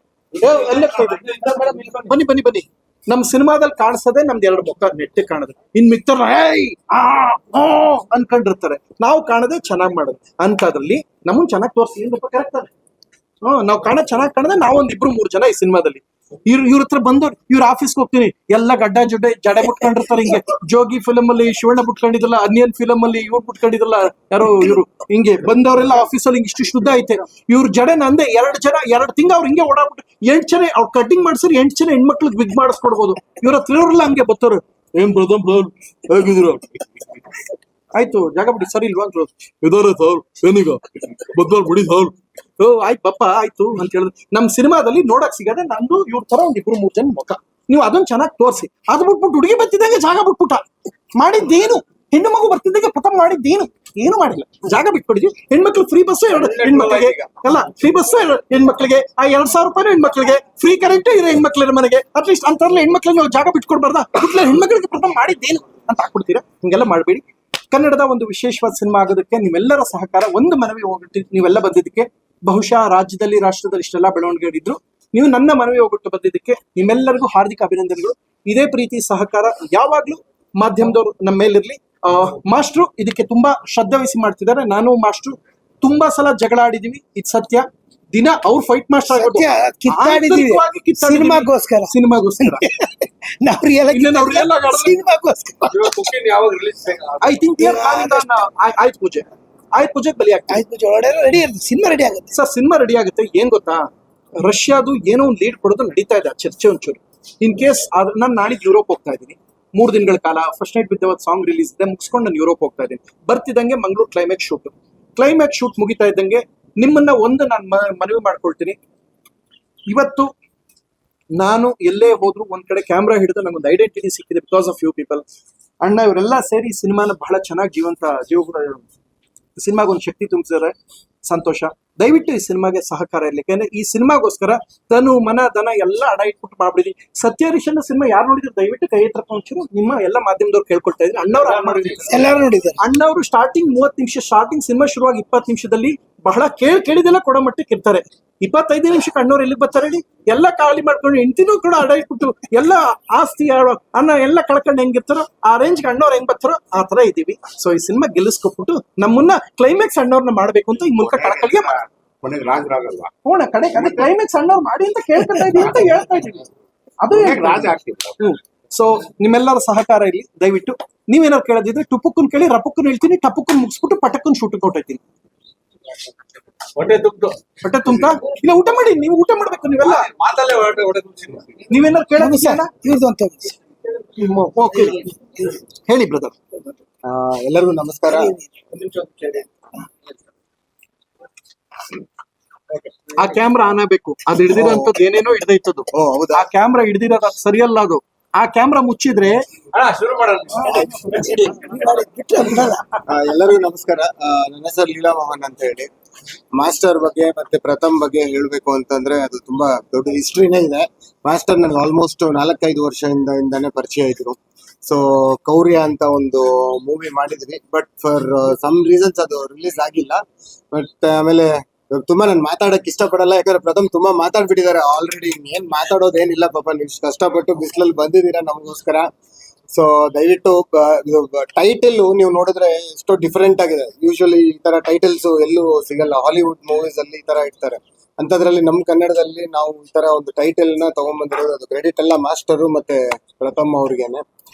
ಬನ್ನಿ ಬನ್ನಿ ಬನ್ನಿ. ನಮ್ ಸಿನಿಮಾದಲ್ಲಿ ಕಾಣಿಸೋದೇ ನಮ್ದು 2 ಮುಖ ನೆಟ್ಟಗ್ ಕಾಣದೆ. ಇನ್ ಮಿಕ್ತರ ಅನ್ಕೊಂಡಿರ್ತಾರೆ. ನಾವು ಕಾಣದೆ ಚೆನ್ನಾಗ್ ಮಾಡೋದು ಅಂತದ್ರಲ್ಲಿ ನಮ್ಮನ್ ಚೆನ್ನಾಗ್ ತೋರಿಸಿ ಕರೆಕ್ಟ್ ಅದೇ. ನಾವ್ ಚೆನ್ನಾಗ್ ಕಾಣದೆ ನಾವೊಂದ್ 2-3 ಜನ ಈ ಸಿನಿಮಾದಲ್ಲಿ ಇವ್ರ ಹತ್ರ ಬಂದವ್ರು. ಇವ್ರ ಆಫೀಸ್ಗೆ ಹೋಗ್ತೀನಿ, ಎಲ್ಲ ಗಡ್ಡ ಜಡೆ ಮುಟ್ಕೊಂಡಿರ್ತಾರೆ. ಹಿಂಗೆ ಜೋಗಿ ಫಿಲಮ್ ಅಲ್ಲಿ ಶಿವಣ್ಣ ಬಿಟ್ಕೊಂಡಿದ್ರಲ್ಲ, ಅನಿಯನ್ ಫಿಲಮ್ ಅಲ್ಲಿ ಇವ್ರು ಬಿಟ್ಕೊಂಡಿದ್ರಲ್ಲ ಯಾರು ಇವ್ರು, ಹಿಂಗೆ ಬಂದವರೆಲ್ಲ ಆಫೀಸಲ್ಲಿ ಹಿಂಗೆ ಇಷ್ಟು ಶುದ್ಧ ಐತೆ. ಇವ್ರ ಜಡೆ ನಂದೆ 2 ತಿಂಗಳು ಅವ್ರು ಹಿಂಗೆ ಓಡಾಡ್ಬಿಟ್ಟು 8 ಜನ ಅವ್ರು ಕಟಿಂಗ್ ಮಾಡ್ಸಿರಿ 8 ಜನ ಹೆಣ್ಮಕ್ಳಿಗೆ ಬಿಗ್ ಮಾಡಿಸ್ಕೊಡ್ಬೋದು. ಇವ್ರ ಹತ್ರ ಇವ್ರೆಲ್ಲ ಹಂಗೆ ಬತ್ತವ್ರು. ಏನ್ ಹೇಗಿದ್ರು ಆಯ್ತು ಜಾಗ ಬಿಡಿ ಸರಿ ಇಲ್ವಾ ಅಂತ ಇದಾರೆ ಸರ್, ಏನೀಗ ಬದ್ದಾರ್ ಬಿಡಿ ಸರ್. ಆಯ್ತು ಪಪ್ಪ ಆಯ್ತು ಅಂತ ಹೇಳಿದ್ರು. ನಮ್ ಸಿನಿಮಾದಲ್ಲಿ ನೋಡಕ್ ಸಿಗದೆ ನಮ್ದು ಇವ್ರ ತರ ಒಂದ್ 2-3 ಜನ ಮುಖ. ನೀವು ಅದನ್ನ ಚೆನ್ನಾಗಿ ತೋರಿಸಿ. ಅದು ಬಿಟ್ಬಿಟ್ಟು ಹುಡುಗಿ ಬರ್ತಿದ್ದಂಗೆ ಜಾಗ ಬಿಟ್ಬಿಟ್ಟ ಮಾಡಿದ್ದೇನು, ಹೆಣ್ಣು ಮಗು ಬರ್ತಿದ್ದಂಗೆ ಪ್ರಥಮ ಮಾಡಿದ್ದೇನು, ಏನು ಮಾಡಿಲ್ಲ. ಜಾಗ ಬಿಟ್ಕೊಡಿದ್ವಿ. ಹೆಣ್ಮಕ್ಳು ಫ್ರೀ ಬಸ್ ಹೆಣ್ಮಕ್ಳಿಗೆ ಅಲ್ಲ, ಫ್ರೀ ಬಸ್ ಹೆಣ್ಮಕ್ಳಿಗೆ, ಆ 2,000 ರೂಪಾಯಿ ಹೆಣ್ಮಕ್ಳಿಗೆ, ಫ್ರೀ ಕರೆಂಟ್ ಇದೆ ಹೆಣ್ಮಕ್ಳ ಮನೆಗೆ. ಅಟ್ಲೀಸ್ಟ್ ಅಂತಾರಲ್ಲ ಹೆಣ್ಮಕ್ಳಿಗೆ ಜಾಗ ಬಿಟ್ಕೊಡ್ಬಾರ್ದ. ಹೆಣ್ಮಕ್ಳಿಗೆ ಪ್ರಥಮ ಮಾಡಿದ್ದೇನು ಅಂತ ಹಾಕ್ಬಿಡ್ತೀರಾ. ಹಿಂಗೆಲ್ಲ ಮಾಡಬೇಡಿ. ಕನ್ನಡದ ಒಂದು ವಿಶೇಷವಾದ ಸಿನಿಮಾ ಆಗೋದಕ್ಕೆ ನಿಮ್ಮೆಲ್ಲರ ಸಹಕಾರ, ಒಂದು ಮನವಿ ಹೋಗ್ಬಿಟ್ಟು ನೀವೆಲ್ಲ ಬಂದಿದ್ದಕ್ಕೆ. ಬಹುಶಃ ರಾಜ್ಯದಲ್ಲಿ ರಾಷ್ಟ್ರದಲ್ಲಿ ಇಷ್ಟೆಲ್ಲ ಬೆಳವಣಿಗೆ ಇದ್ರು, ನೀವು ನನ್ನ ಮನವಿ ಹೋಗ್ಬಿಟ್ಟು ಬಂದಿದ್ದಕ್ಕೆ ನಿಮ್ಮೆಲ್ಲರಿಗೂ ಹಾರ್ದಿಕ ಅಭಿನಂದನೆಗಳು. ಇದೇ ಪ್ರೀತಿ ಸಹಕಾರ ಯಾವಾಗ್ಲೂ ಮಾಧ್ಯಮದವರು ನಮ್ಮ ಮೇಲಿರ್ಲಿ. ಮಾಸ್ಟ್ರು ಇದಕ್ಕೆ ತುಂಬಾ ಶ್ರದ್ಧೆ ವಹಿಸಿ ಮಾಡ್ತಿದ್ದಾರೆ. ನಾನು ಮಾಸ್ಟ್ರು ತುಂಬಾ ಸಲ ಜಗಳ ಆಡಿದೀವಿ, ಇದು ಸತ್ಯ. ದಿನ ಅವ್ರು ಫೈಟ್ ಮಾಸ್ಟರ್ ಸಿನಿಮಾಗೋಸ್ಕರ ಐ ಥಿಂಕ್ ಆಯ್ತು ಪೂಜೆ ಬಲಿ ಆಗ್ತದೆ. ರೆಡಿ ಇರುತ್ತೆ, ಸಿನಿಮಾ ರೆಡಿ ಆಗುತ್ತೆ ಸರ್. ಸಿನಿಮಾ ರೆಡಿ ಆಗುತ್ತೆ. ಏನ್ ಗೊತ್ತಾ, ರಷ್ಯಾದು ಏನೋ ಒಂದು ಲೀಡ್ ಕೊಡೋದು ನಡೀತಾ ಇದೆ, ಚರ್ಚೆ ಒಂಚೂರು. ಇನ್ ಕೇಸ್ ನಾನು ನಾಳಿದ್ದು ಯುರೋಪ್ ಹೋಗ್ತಾ ಇದ್ದೀನಿ 3 ದಿನಗಳ ಕಾಲ. First night with song release ಇದೆ, ಮುಗಿಸ್ಕೊಂಡು ನಾನು ಯುರೋಪ್ ಹೋಗ್ತಾ ಇದ್ದೀನಿ. ಬರ್ತಿದ್ದಂಗೆ ಮಂಗಳೂರು ಕ್ಲೈಮ್ಯಾಕ್ಸ್ ಶೂಟ್ ಮುಗಿತಾ ಇದ್ದಂಗೆ ನಿಮ್ಮನ್ನ ಒಂದು ನಾನು ಮನವಿ ಮಾಡ್ಕೊಳ್ತೀನಿ. ಇವತ್ತು ನಾನು ಎಲ್ಲೇ ಹೋದ್ರು ಒಂದ್ ಕಡೆ ಕ್ಯಾಮ್ರಾ ಹಿಡಿದು ನನಗೊಂದು ಐಡೆಂಟಿಟಿ ಸಿಕ್ಕಿದೆ ಬಿಕಾಸ್ ಆಫ್ ಯು ಪೀಪಲ್. ಅಣ್ಣ ಇವರೆಲ್ಲ ಸೇರಿ ಸಿನಿಮಾನ ಬಹಳ ಚೆನ್ನಾಗಿ ಸಿನಿಮಾಗೆ ಒಂದು ಶಕ್ತಿ ತುಂಬಿಸಿದ್ದಾರೆ. ಸಂತೋಷ. ದಯವಿಟ್ಟು ಈ ಸಿನಿಮಾಗೆ ಸಹಕಾರ ಇರಲಿ. ಯಾಕಂದ್ರೆ ಈ ಸಿನಿಮಾಗೋಸ್ಕರ ತನು ಮನ ದನ ಎಲ್ಲ ಅಡ ಇಟ್ಬಿಟ್ಟು ಮಾಡ್ಬಿಡಿ. ಸತ್ಯಹರಿಶ್ಚಂದ್ರ ಸಿನಿಮಾ ಯಾರು ನೋಡಿದ್ರು ದಯವಿಟ್ಟು ಕೈ ಹತ್ರ ಒಂಚೂರು ನಿಮ್ಮ ಎಲ್ಲ ಮಾಧ್ಯಮದವ್ರು ಕೇಳ್ಕೊಳ್ತಾ ಇದ್ರೆ ಅಣ್ಣವ್ರು ಯಾರು ಮಾಡಿದ್ರು ಎಲ್ಲರೂ ನೋಡಿದ್ದಾರೆ. ಅಣ್ಣವರು ಸ್ಟಾರ್ಟಿಂಗ್ 30 ನಿಮಿಷ, ಸ್ಟಾರ್ಟಿಂಗ್ ಸಿನಿಮಾ ಶುರುವಾಗಿ 20 ನಿಮಿಷದಲ್ಲಿ ಬಹಳ ಕೇಳಿದೆಲ್ಲ ಕೊಡೋ ಮಟ್ಟಕ್ಕೆ ಇರ್ತಾರೆ. 25 ನಿಮಿಷಕ್ಕೆ ಅಣ್ಣವ್ರು ಎಲ್ಲಿಗೆ ಬರ್ತಾರೆ ಹೇಳಿ? ಎಲ್ಲ ಖಾಲಿ ಮಾಡ್ಕೊಂಡು ಹೆಂಡತಿನೂ ಕೂಡ ಅಡ ಇಟ್ಬಿಟ್ಟು ಎಲ್ಲ ಆಸ್ತಿ ಅನ್ನ ಎಲ್ಲ ಕಳ್ಕೊಂಡು ಹೆಂಗಿರ್ತಾರೋ ಆ ರೇಂಜ್ಗೆ ಅಣ್ಣವ್ರು ಹೆಂಗ್ ಬರ್ತಾರೋ ಆ ತರ ಇದೀವಿ. ಸೊ ಈ ಸಿನಿಮಾ ಗೆಲ್ಲಿಸ್ಕೊಟ್ಬಿಟ್ಟು ನಮ್ಮನ್ನ ಕ್ಲೈಮ್ಯಾಕ್ಸ್ ಅಣ್ಣವ್ರನ್ನ ಮಾಡ್ಬೇಕು ಅಂತ ಈ ಮೂಲಕ ಕಳಕಳಿಗೆ ಕೊನೆಗೆ ರಾಜರಾಗಲ್ವಾ? ಹೋಣ ಕಡೆ ಅದೇ ಕ್ಲೈಮ್ಯಾಕ್ಸ್ ಅಣ್ಣವ್ರು ಮಾಡಿ ಅಂತ ಕೇಳ್ಕೊತಾ ಇದೀವಿ ಅಂತ ಹೇಳ್ತಾ ಇದೀವಿ. ಅದು ರಾಜ ಆಗ್ತಿದ್ರು. ಸೊ ನಿಮ್ಮೆಲ್ಲರ ಸಹಕಾರ ಇಲ್ಲಿ ದಯವಿಟ್ಟು. ನೀವೇನಾದ್ರು ಕೇಳೋದಿದ್ರೆ ಟುಪುಕ್ಕನ್ ಕೇಳಿ, ರಪುಕ್ಕನ್ ಹೇಳ್ತೀನಿ, ಟಪುಕ್ಕನ್ ಮುಗಿಸ್ಬಿಟ್ಟು ಪಟಕ್ಕನ್ ಶೂಟಿಂಗ್ ಕೊಟ್ಟಿರ್ತೀನಿ. ಹೊಟ್ಟೆ ತುಂಬು ಹೊಟ್ಟೆ ತುಂಬಾ ಇಲ್ಲ, ಊಟ ಮಾಡಿ. ನೀವು ಊಟ ಮಾಡ್ಬೇಕು. ನೀವೆಲ್ಲ ಮಾತಲ್ಲೇ ಹೊಟ್ಟೆ ತುಂಬಿಸಿ. ನೀವೇನಾದ್ರು ಕೇಳೋದು ಇವ್ರದ್ದು ಅಂತ ಓಕೆ ಹೇಳಿ ಬ್ರದರ್. ಎಲ್ಲರಿಗೂ ನಮಸ್ಕಾರ. ಆ ಕ್ಯಾಮ್ರಾ ಆನ್ ಆಗ್ಬೇಕು. ಅದು ಹಿಡಿದಿರೋಂಥದ್ದು ಏನೇನೋ ಹಿಡ್ದೈತದು. ಓ ಹೌದಾ? ಆ ಕ್ಯಾಮ್ರಾ ಹಿಡಿದಿರೋದು ಸರಿಯಲ್ಲ. ಅದು ಆ ಕ್ಯಾಮ್ರಾ ಮುಚ್ಚಿದ್ರೆ ಶುರು ಮಾಡೋಣ. ಎಲ್ಲರಿಗೂ ನಮಸ್ಕಾರ. ನನ್ನ ಹೆಸರು ಲೀಲಾ ಮೋಹನ್ ಅಂತ ಹೇಳಿ. ಮಾಸ್ಟರ್ ಬಗ್ಗೆ ಮತ್ತೆ ಪ್ರಥಮ್ ಬಗ್ಗೆ ಹೇಳ್ಬೇಕು ಅಂತಂದ್ರೆ ಅದು ತುಂಬಾ ದೊಡ್ಡ ಹಿಸ್ಟ್ರಿನೇ ಇದೆ. ಮಾಸ್ಟರ್ ನನಗೆ ಆಲ್ಮೋಸ್ಟ್ 4-5 ವರ್ಷದಿಂದಾನೇ ಪರಿಚಯ ಇದ್ರು. ಸೊ ಕೌರ್ಯ ಅಂತ ಒಂದು ಮೂವಿ ಮಾಡಿದ್ವಿ, ಬಟ್ ಫಾರ್ ಸಮ್ ರೀಸನ್ಸ್ ಅದು ರಿಲೀಸ್ ಆಗಿಲ್ಲ. ಬಟ್ ಆಮೇಲೆ ಇವಾಗ ತುಂಬಾ ನಾನು ಮಾತಾಡಕ್ ಇಷ್ಟಪಡಲ್ಲ, ಯಾಕಂದ್ರೆ ಪ್ರಥಮ್ ತುಂಬಾ ಮಾತಾಡ್ಬಿಟ್ಟಿದ್ದಾರೆ ಆಲ್ರೆಡಿ. ಏನ್ ಮಾತಾಡೋದೇನಿಲ್ಲ ಪಾಪ, ನೀವು ಕಷ್ಟಪಟ್ಟು ಬಿಸಿಲಲ್ಲಿ ಬಂದಿದ್ದೀರಾ ನಮಗೋಸ್ಕರ. ಸೊ ದಯವಿಟ್ಟು ಟೈಟಲ್ ನೀವು ನೋಡಿದ್ರೆ ಎಷ್ಟೋ ಡಿಫರೆಂಟ್ ಆಗಿದೆ. ಯೂಶುವಲಿ ಈ ತರ ಟೈಟಲ್ಸ್ ಎಲ್ಲೂ ಸಿಗಲ್ಲ. ಹಾಲಿವುಡ್ ಮೂವೀಸ್ ಅಲ್ಲಿ ಈ ತರ ಇರ್ತಾರೆ. ಅಂತದ್ರಲ್ಲಿ ನಮ್ ಕನ್ನಡದಲ್ಲಿ ನಾವು ಈ ತರ ಒಂದು ಟೈಟಲ್ ನ ತಗೊಂಡ್ಬಂದಿರೋದು, ಅದು ಕ್ರೆಡಿಟ್ ಎಲ್ಲ ಮಾಸ್ಟರು ಮತ್ತೆ ಪ್ರಥಮ್ ಅವ್ರಿಗೇನೆ.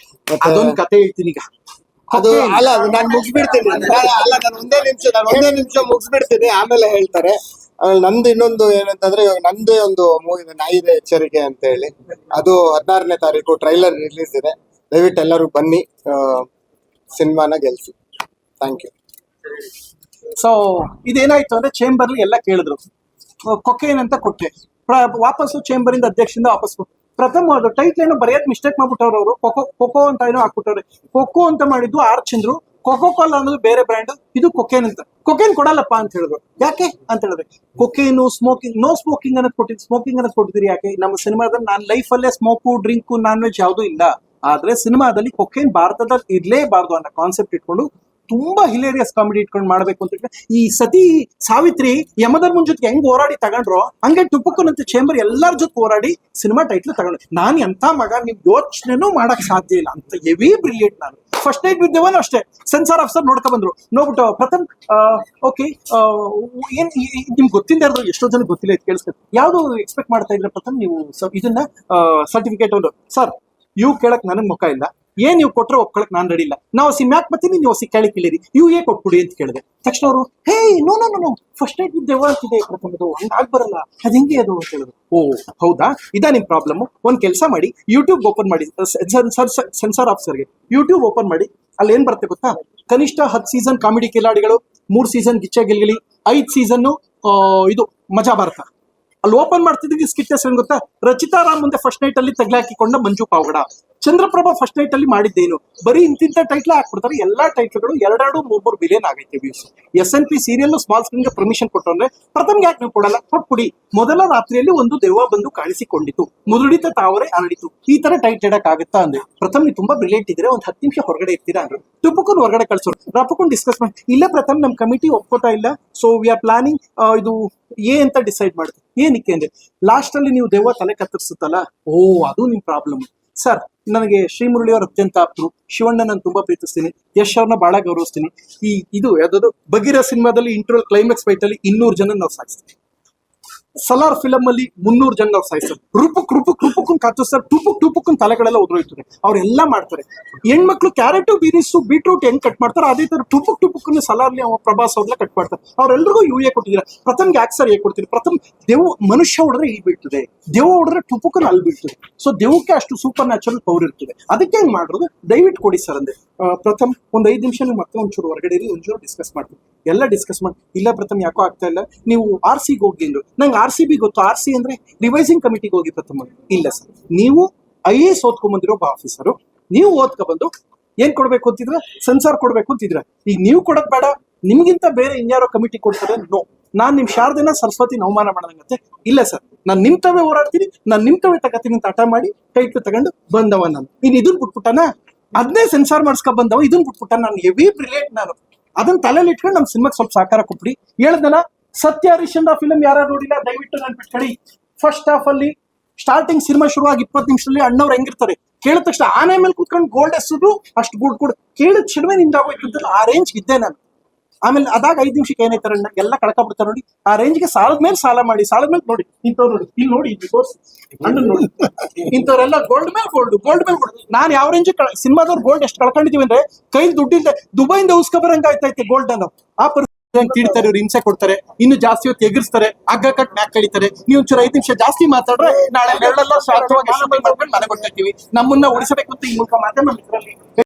ಮತ್ತೆ ಅದೊಂದು ಕತೆ ಹೇಳ್ತೀನಿ ಈಗ. ಅದು ಅಲ್ಲ, ನಾನು ಮುಗಿಸ್ಬಿಡ್ತೀನಿ. ನಾನು ಒಂದೇ ನಿಮಿಷ ಮುಗಿಸ್ಬಿಡ್ತೀನಿ, ಆಮೇಲೆ ಹೇಳ್ತಾರೆ. ಆಮೇಲೆ ನಂದು ಇನ್ನೊಂದು ಏನಂತಂದ್ರೆ, ಇವಾಗ ನಂದೇ ಒಂದು ಮೂವಿ ಇದೆ, ನಾಯಿದೆ ಎಚ್ಚರಿಕೆ ಅಂತ ಹೇಳಿ. ಅದು 16ನೇ ತಾರೀಕು ಟ್ರೈಲರ್ ರಿಲೀಸ್ ಇದೆ. ದಯವಿಟ್ಟು ಎಲ್ಲರೂ ಬನ್ನಿ, ಸಿನಿಮಾನ ಗೆಲ್ಸಿ. Thank you. ಸೊ ಇದೇನಾಯ್ತು ಅಂದ್ರೆ ಚೇಂಬರ್ಲಿ ಎಲ್ಲ ಕೇಳಿದ್ರು, ಕೊಕೇನ್ ಅಂತ ಕೊಟ್ಟೆ. ವಾಪಸ್ಸು ಚೇಂಬರ್ ಇಂದ ಅಧ್ಯಕ್ಷದಿಂದ ವಾಪಸ್ ಪ್ರಥಮ ಅದು ಟೈಟ್ಲ್ ಏನೋ ಬರೆಯೋದು ಮಿಸ್ಟೇಕ್ ಮಾಡ್ಬಿಟ್ಟವ್ರು ಅವರು. ಕೊಕೋ ಅಂತ ಏನೋ ಹಾಕ್ಬಿಟ್ಟವ್ರೆ. ಕೊಕೋ ಅಂತ ಮಾಡಿದ್ದು ಆರ್ ಚಂದ್ರು. ಕೊಕೋ ಕೋಲಾ ಅನ್ನೋದು ಬೇರೆ ಬ್ರ್ಯಾಂಡ್, ಇದು ಕೊಕೇನ್ ಅಂತ. ಕೊಕೇನ್ ಕೊಡಲ್ಲಪ್ಪ ಅಂತ ಹೇಳಿದ್ರು. ಯಾಕೆ ಅಂತ ಹೇಳಿದ್ರೆ, ಕೊಕೇನು ಸ್ಮೋಕಿಂಗ್, ನೋ ಸ್ಮೋಕಿಂಗ್ ಅನ್ನೋದು ಕೊಟ್ಟಿದ್ದು, ಸ್ಮೋಕಿಂಗ್ ಅನ್ನೋದು ಕೊಟ್ಟಿದ್ದೀರಿ ಯಾಕೆ? ನಮ್ಮ ಸಿನಿಮಾದಲ್ಲಿ ನಾನು ಲೈಫಲ್ಲೇ ಸ್ಮೋಕು, ಡ್ರಿಂಕು, ನಾನ್ ವೆಜ್ ಯಾವುದೂ ಇಲ್ಲ. ಆದ್ರೆ ಸಿನಿಮಾದಲ್ಲಿ ಕೊಕೇನ್ ಭಾರತದಲ್ಲಿ ಇರ್ಲೇಬಾರ್ದು ಅನ್ನೋ ಕಾನ್ಸೆಪ್ಟ್ ಇಟ್ಕೊಂಡು ತುಂಬಾ ಹಿಲೇರಿಯಸ್ ಕಾಮಿಡಿ ಇಟ್ಕೊಂಡು ಮಾಡ್ಬೇಕು ಅಂತ ಈ ಸತಿ ಸಾವಿತ್ರಿ ಯಮಧರ್ಮನ್ ಜೊತೆಗೆ ಹೆಂಗ್ ಹೋರಾಡಿ ತಗೊಂಡ್ರು, ಹಂಗೆ ಟುಪುಕ್ಕನ್ ಅಂತ ಚೇಂಬರ್ ಎಲ್ಲರ ಜೊತೆ ಹೋರಾಡಿ ಸಿನಿಮಾ ಟೈಟ್ಲ್ ತಗೊಂಡು. ನಾನು ಎಂತ ಮಗ, ನಿಮ್ ಯೋಚನೆನೂ ಮಾಡಕ್ ಸಾಧ್ಯ ಇಲ್ಲ ಅಂತ ಹೆವಿ ಬ್ರಿಲಿಯಂಟ್. ನಾನು ಫಸ್ಟ್ ನೈಟ್ ವಿದ್ಯವಾನು ಅಷ್ಟೇ ಸೆನ್ಸಾರ್ ಆಫೀಸರ್ ನೋಡ್ಕೊ ಬಂದ್ರು. ನೋಡ್ಬಿಟ್ಟು ಪ್ರಥಮ್ ಓಕೆ ಏನ್ ನಿಮ್ಗೆ ಗೊತ್ತಿಲ್ಲ ಇರೋದು ಎಷ್ಟೋ ಜನ ಗೊತ್ತಿಲ್ಲ, ಇದು ಕೇಳಿಸ್ಬೇಕು. ಯಾವ್ದು ಎಕ್ಸ್ಪೆಕ್ಟ್ ಮಾಡ್ತಾ ಇದ್ರೆ ಪ್ರಥಮ್ ನೀವು ಇದನ್ನ ಸರ್ಟಿಫಿಕೇಟ್ ಒಂದು ಸರ್ ಇವು ಕೇಳಕ್ ನನಗ್ ಮುಖ ಇಲ್ಲ, ಏನ್ ನೀವು ಕೊಟ್ರೆ ಒಪ್ಕೊಳಕ್ ನಾನ್ ರೆಡಿ ಇಲ್ಲ. ನಾವು ಮ್ಯಾಕ್ ಬರ್ತೀನಿ, ನೀವು ಕೇಳಿ ಕೇಳಿರಿ, ಇವು ಏ ಕೊಟ್ಬಿಡಿ ಅಂತ ಕೇಳಿದೆ. ತಕ್ಷಣ ಅವರು hey no no no first night with ದೆವ್ವ ಅಂತಿದೆ ಪ್ರಥಮದು, ಹಂಗಾಗ್ ಬರಲ್ಲ, ಅದ್ ಹೆಂಗೆ ಅದು ಅಂತ ಹೇಳಿದ್ರು. ಓ ಹೌದಾ, ಇದಾ ನಿಮ್ ಪ್ರಾಬ್ಲಮ್. ಒಂದ್ ಕೆಲಸ ಮಾಡಿ, ಯೂಟ್ಯೂಬ್ ಓಪನ್ ಮಾಡಿ, ಸೆನ್ಸಾರ್ ಆಫೀಸರ್ಗೆ ಯೂಟ್ಯೂಬ್ ಓಪನ್ ಮಾಡಿ. ಅಲ್ಲಿ ಏನ್ ಬರುತ್ತೆ ಗೊತ್ತಾ, ಕನಿಷ್ಠ 10 ಸೀಸನ್ ಕಾಮಿಡಿ ಕಿಲಾಡಿಗಳು, 3 ಸೀಸನ್ ಗಿಚ್ಚ ಗೆಲ್ಗಿಲಿ, 5 ಸೀಸನ್ ಇದು ಮಜಾ ಭಾರತ. ಅಲ್ಲಿ ಓಪನ್ ಮಾಡ್ತಿದ್ದೀವಿ ಸ್ಕಿಟ್ ಹೆಸರು ಗೊತ್ತಾ, ರಚಿತಾ ರಾಮ್ ಮುಂದೆ ಫಸ್ಟ್ ನೈಟ್ ಅಲ್ಲಿ ತಗ್ಲಾಕಿಕೊಂಡ ಮಂಜು ಪಾವಗಡ, ಚಂದ್ರಪ್ರಭಾ ಫಸ್ಟ್ ನೈಟ್ ಅಲ್ಲಿ ಮಾಡಿದ್ದೇನು. ಬರೀ ಇಂತಿಂತ ಟೈಟ್ಲ್ ಹಾಕ್ಬಿಡ್ತಾರೆ. ಎಲ್ಲಾ ಟೈಟ್ಲ್ಗಳು 2-3 ಬಿಲಿಯನ್ ಆಗೈತೆ ವ್ಯೂಸ್. SNP ಸೀರಿಯಲ್ ಸ್ಮಾಲ್ ಸ್ಕ್ರೀನ್ಗೆ ಪರ್ಮಿಷನ್ ಕೊಟ್ಟರೆ ಪ್ರಥಮ್ಗೆ ಯಾಕೆ ನೀವು ಕೊಡಲ್ಲ? ಕೊಟ್ಬಿಡಿ. ಮೊದಲ ರಾತ್ರಿಯಲ್ಲಿ ಒಂದು ದೆವ್ವ ಬಂದು ಕಾಣಿಸಿಕೊಂಡಿತು, ಮುದುಡಿತ ತಾವರೆ ಅರಳಿತು. ಈ ತರ ಟೈಟ್ ಇಡಕ್ ಆಗುತ್ತಾ ಅಂದ್ರೆ ಪ್ರಥಮ್ ನೀವು ತುಂಬಾ ಬ್ರಿಲಿಯಂಟ್ ಇದ್ರೆ ಒಂದ್ 10 ನಿಮಿಷ ಹೊರಗಡೆ ಇರ್ತೀರಾ ಅಂದ್ರೆ ಟುಪುಕನ್ ಹೊರಗಡೆ ಕಳ್ಸೋರು. ರಪುಕನ್ ಡಿಸ್ಕಸ್ ಮಾಡಿ, ಇಲ್ಲ ಪ್ರಥಮ್ ನಮ್ ಕಮಿಟಿ ಒಪ್ಕೋತಾ ಇಲ್ಲ, ಸೊ ವಿ ಆರ್ ಪ್ಲಾನಿಂಗ್ ಇದು ಅಂತ ಡಿಸೈಡ್ ಮಾಡುತ್ತೆ. ಏನಕ್ಕೆ ಅಂದ್ರೆ ಲಾಸ್ಟ್ ಅಲ್ಲಿ ನೀವು ದೆವ್ವ ತಲೆ ಕತ್ತರಿಸುತ್ತಲ್ಲ, ಓ ಅದು ನಿಮ್ ಪ್ರಾಬ್ಲಮ್. ಸರ್ ನನಗೆ ಶ್ರೀಮುರಳಿ ಅವ್ರ ಅತ್ಯಂತ ಆಪ್ತರು, ಶಿವಣ್ಣ ನಾನು ತುಂಬಾ ಪ್ರೀತಿಸ್ತೀನಿ, ಯಶ್ ಅವ್ರನ್ನ ಬಹಳ ಗೌರವಿಸ್ತೀನಿ. ಇದು ಯಾವ್ದು ಬಗೀರ ಸಿನಿಮಾದಲ್ಲಿ ಇಂಟರ್ವಲ್ ಕ್ಲೈಮ್ಯಾಕ್ಸ್ ಫೈಟ್ ಅಲ್ಲಿ 200 ಜನ ನಾವು ಸಾಯಿಸ್ತೀವಿ. ಸಲಾರ್ ಫಿಲಮ್ ಅಲ್ಲಿ 300 ಜನ ನಾವು ಸಾಯಿಸ್ತಾರೆ. ರುಪುಕ್ ಕಾತಿಸ್ತಾರೆ, ಟುಪುಕ್ ತಲೆಗಳೆಲ್ಲ ಉದುರೋಯ್ತದೆ. ಅವ್ರೆಲ್ಲ ಮಾಡ್ತಾರೆ. ಹೆಣ್ಮಕ್ಳು ಕ್ಯಾರೆಟು ಬೀನಿಸು ಬೀಟ್ರೂಟ್ ಹೆಂಗ್ ಕಟ್ ಮಾಡ್ತಾರೆ, ಅದೇ ತರ ಟುಪುಕ್ ಸಲಾರ್ಲಿ ಪ್ರಭಾಸ್ ಅವ್ರನ್ನ ಕಟ್ ಮಾಡ್ತಾರೆ. ಅವ್ರೆಲ್ರಿಗೂ ಯು ಕೊಟ್ಟಿದ್ದೀರಾ, ಪ್ರಥಮ್ಗೆ ಯಾಕೆ ಸರ್ ಕೊಡ್ತೀರಿ? ಪ್ರಥಮ್ ದೆವ್ ಮನುಷ್ಯ ಹೊಡೆದ್ರೆ ಇಲ್ಲಿ ಬೀಳ್ತದೆ, ದೆವ್ ಹೊಡೆದ್ರೆ ಟುಪುಕನ್ ಅಲ್ಲಿ ಬೀಳ್ತದೆ. ಸೊ ದೆವ್ವಕ್ಕೆ ಅಷ್ಟು ಸೂಪರ್ ನ್ಯಾಚುರಲ್ ಪವರ್ ಇರ್ತದೆ. ಅದಕ್ಕೆ ಹೆಂಗ್ ಮಾಡೋದು, ದಯವಿಟ್ಟು ಕೊಡಿ ಸರ್ ಅಂದೆ. ಪ್ರಥಮ್ ಒಂದ್ 5 ನಿಮಿಷ ನೀವು ಮತ್ತೆ ಒಂಚೂರು ಹೊರಗಡೆ ಇರಿ, ಒಂಚೂರು ಡಿಸ್ಕಸ್ ಮಾಡ್ತೀವಿ. ಎಲ್ಲ ಡಿಸ್ಕಸ್ ಮಾಡಿ ಇಲ್ಲ ಪ್ರಥಮ್ ಯಾಕೋ ಆಗ್ತಾ ಇಲ್ಲ, ನೀವು RC ಗೆ ಹೋಗಿ ಅಂದ್ರು. ನಂಗೆ RCB ಗೊತ್ತು. RC ಅಂದ್ರೆ ರಿವೈಸಿಂಗ್ ಕಮಿಟಿಗೆ ಹೋಗಿ ಪ್ರಥಮ್. ಇಲ್ಲ ಸರ್, ನೀವು IAS ಓದ್ಕೊಂಡ್ಬಂದಿರೋ ಒಬ್ಬ ಆಫೀಸರು, ನೀವು ಓದ್ಕೊಬಂದು ಏನ್ ಕೊಡ್ಬೇಕು ಅಂತಿದ್ರೆ ಸೆನ್ಸಾರ್ ಕೊಡ್ಬೇಕು ಅಂತಿದ್ರೆ, ಈಗ ನೀವು ಕೊಡೋದ್ ಬೇಡ, ನಿಮ್ಗಿಂತ ಬೇರೆ ಇನ್ಯಾರೋ ಕಮಿಟಿ ಕೊಡ್ತಾರೆ. ನೋ, ನಾನ್ ನಿಮ್ ಶಾರದೆನ ಸರಸ್ವತಿ ಅವಮಾನ ಮಾಡದಂಗತ್ತೆ. ಇಲ್ಲ ಸರ್, ನಾನ್ ನಿಮ್ ತವೇ ಹೋರಾಡ್ತೀನಿ, ನಾನ್ ನಿಮ್ ತವೇ ತಗತೀನಿ ಅಂತ ಹಠ ಮಾಡಿ ಟೈಟ್ಲು ತಗೊಂಡು ಬಂದವ ನಾನು. ಇನ್ ಇದನ್ ಬಿಟ್ಬಿಟ್ಟನ, ಅದನ್ನೇ ಸೆನ್ಸಾರ್ ಮಾಡಿಸ್ಕೊಂಡ್ ಬಂದವ, ಇದನ್ ಬಿಟ್ಬಿಟ್ಟ. ನಾನು ಹೆವಿ ಬ್ರಿಲಿಯಂಟ್. ನಾನು ಅದನ್ನ ತಲೆಯಲ್ಲಿ ಇಟ್ಕೊಂಡು ನಮ್ ಸಿನಿಮಾಗೆ ಸ್ವಲ್ಪ ಸಾಕಾರ ಕೊಟ್ಬಿಡಿ. ಹೇಳ್ದಲ್ಲ, ಸತ್ಯ ಹರಿಶ್ಚಂದ್ರ ಫಿಲ್ಮ್ ಯಾರು ನೋಡಿಲ್ಲ ದಯವಿಟ್ಟು ನೆನ್ಪಿಟ್ಕೊಳ್ಳಿ. ಫಸ್ಟ್ ಹಾಫ್ ಅಲ್ಲಿ ಸ್ಟಾರ್ಟಿಂಗ್ ಸಿನಿಮಾ ಶುರುವಾಗಿ 20 ನಿಮಿಷದಲ್ಲಿ ಅಣ್ಣವ್ರು ಹೆಂಗಿರ್ತಾರೆ, ಕೇಳಿದ ತಕ್ಷಣ ಆನೆ ಮೇಲೆ ಕೂತ್ಕೊಂಡು ಗೋಲ್ಡ್ ಎಸೋದು ಅಷ್ಟು ಗುಡ್ ಗುಡ್ ಕೇಳಿದ ಚಿಡವೆ ನಿಂದಾಗೋಯ್ತು. ಆ ರೇಂಜ್ ಇದ್ದೆ ನಾನು. ಆಮೇಲೆ ಅದಾಗ 5 ನಿಮಿಷಕ್ಕೆ ಏನಾಯ್ತಾರೆ ಅಣ್ಣ ಎಲ್ಲ ಕಳ್ಕೊಬಿಡ್ತಾರೆ ನೋಡಿ. ಆ ರೇಂಜ್ಗೆ ಸಾಲದ ಮೇಲೆ ಸಾಲ ಮಾಡಿ, ಸಾಲದ ಮೇಲೆ ನೋಡಿ ಇಂಥವ್ರು ನೋಡಿ, ಇಲ್ಲಿ ನೋಡಿ, ಇಲ್ಲಿ ತೋರಿಸಿ ಅಣ್ಣ ನೋಡಿ, ಇಂಥವ್ರೆಲ್ಲ ಗೋಲ್ಡ್ ಮೇಲೆ ಗೋಲ್ಡ್, ಗೋಲ್ಡ್ ಮೇಲೆ ಗೋಲ್ಡ್. ನಾನು ಯಾವ ರೇಂಜ್ ಸಿನಿಮಾದವ್ರು ಗೋಲ್ಡ್ ಎಷ್ಟು ಕಳ್ಕೊಂಡಿದೀವಿ ಅಂದ್ರೆ ಕೈಲಿ ದುಡ್ಡಿಲ್ದೆ ದುಬೈಯಿಂದ ಉಸ್ಕೊಬರಂಗ ಆಯ್ತೈತೆ ಗೋಲ್ಡ್ ಅನ್ನು. ಆ ತೀಡ್ತಾರೆ, ಇವ್ರು ಹಿಂಸೆ ಕೊಡ್ತಾರೆ, ಇನ್ನು ಜಾಸ್ತಿ ಹೊತ್ತು ಎಗರಿಸ್ತಾರೆ, ಹಗ್ಗ ಕಟ್ ಮ್ಯಾಕ್ ಕಳಿತಾರೆ. ನೀವು ಒಂಚೂರು 5 ನಿಮಿಷ ಜಾಸ್ತಿ ಮಾತಾಡ್ರೆ ನಾಳೆ ನೆರಳೆಲ್ಲ ಶಾಂತವಾಗಿ ಮನೆ ಕೊಡ್ತೀವಿ. ನಮ್ಮನ್ನ ಉಳಿಸಬೇಕು ಅಂತ ಈ ಮೂಲಕ ಮಾಧ್ಯಮ ಮಿತ್ರರಲ್ಲಿ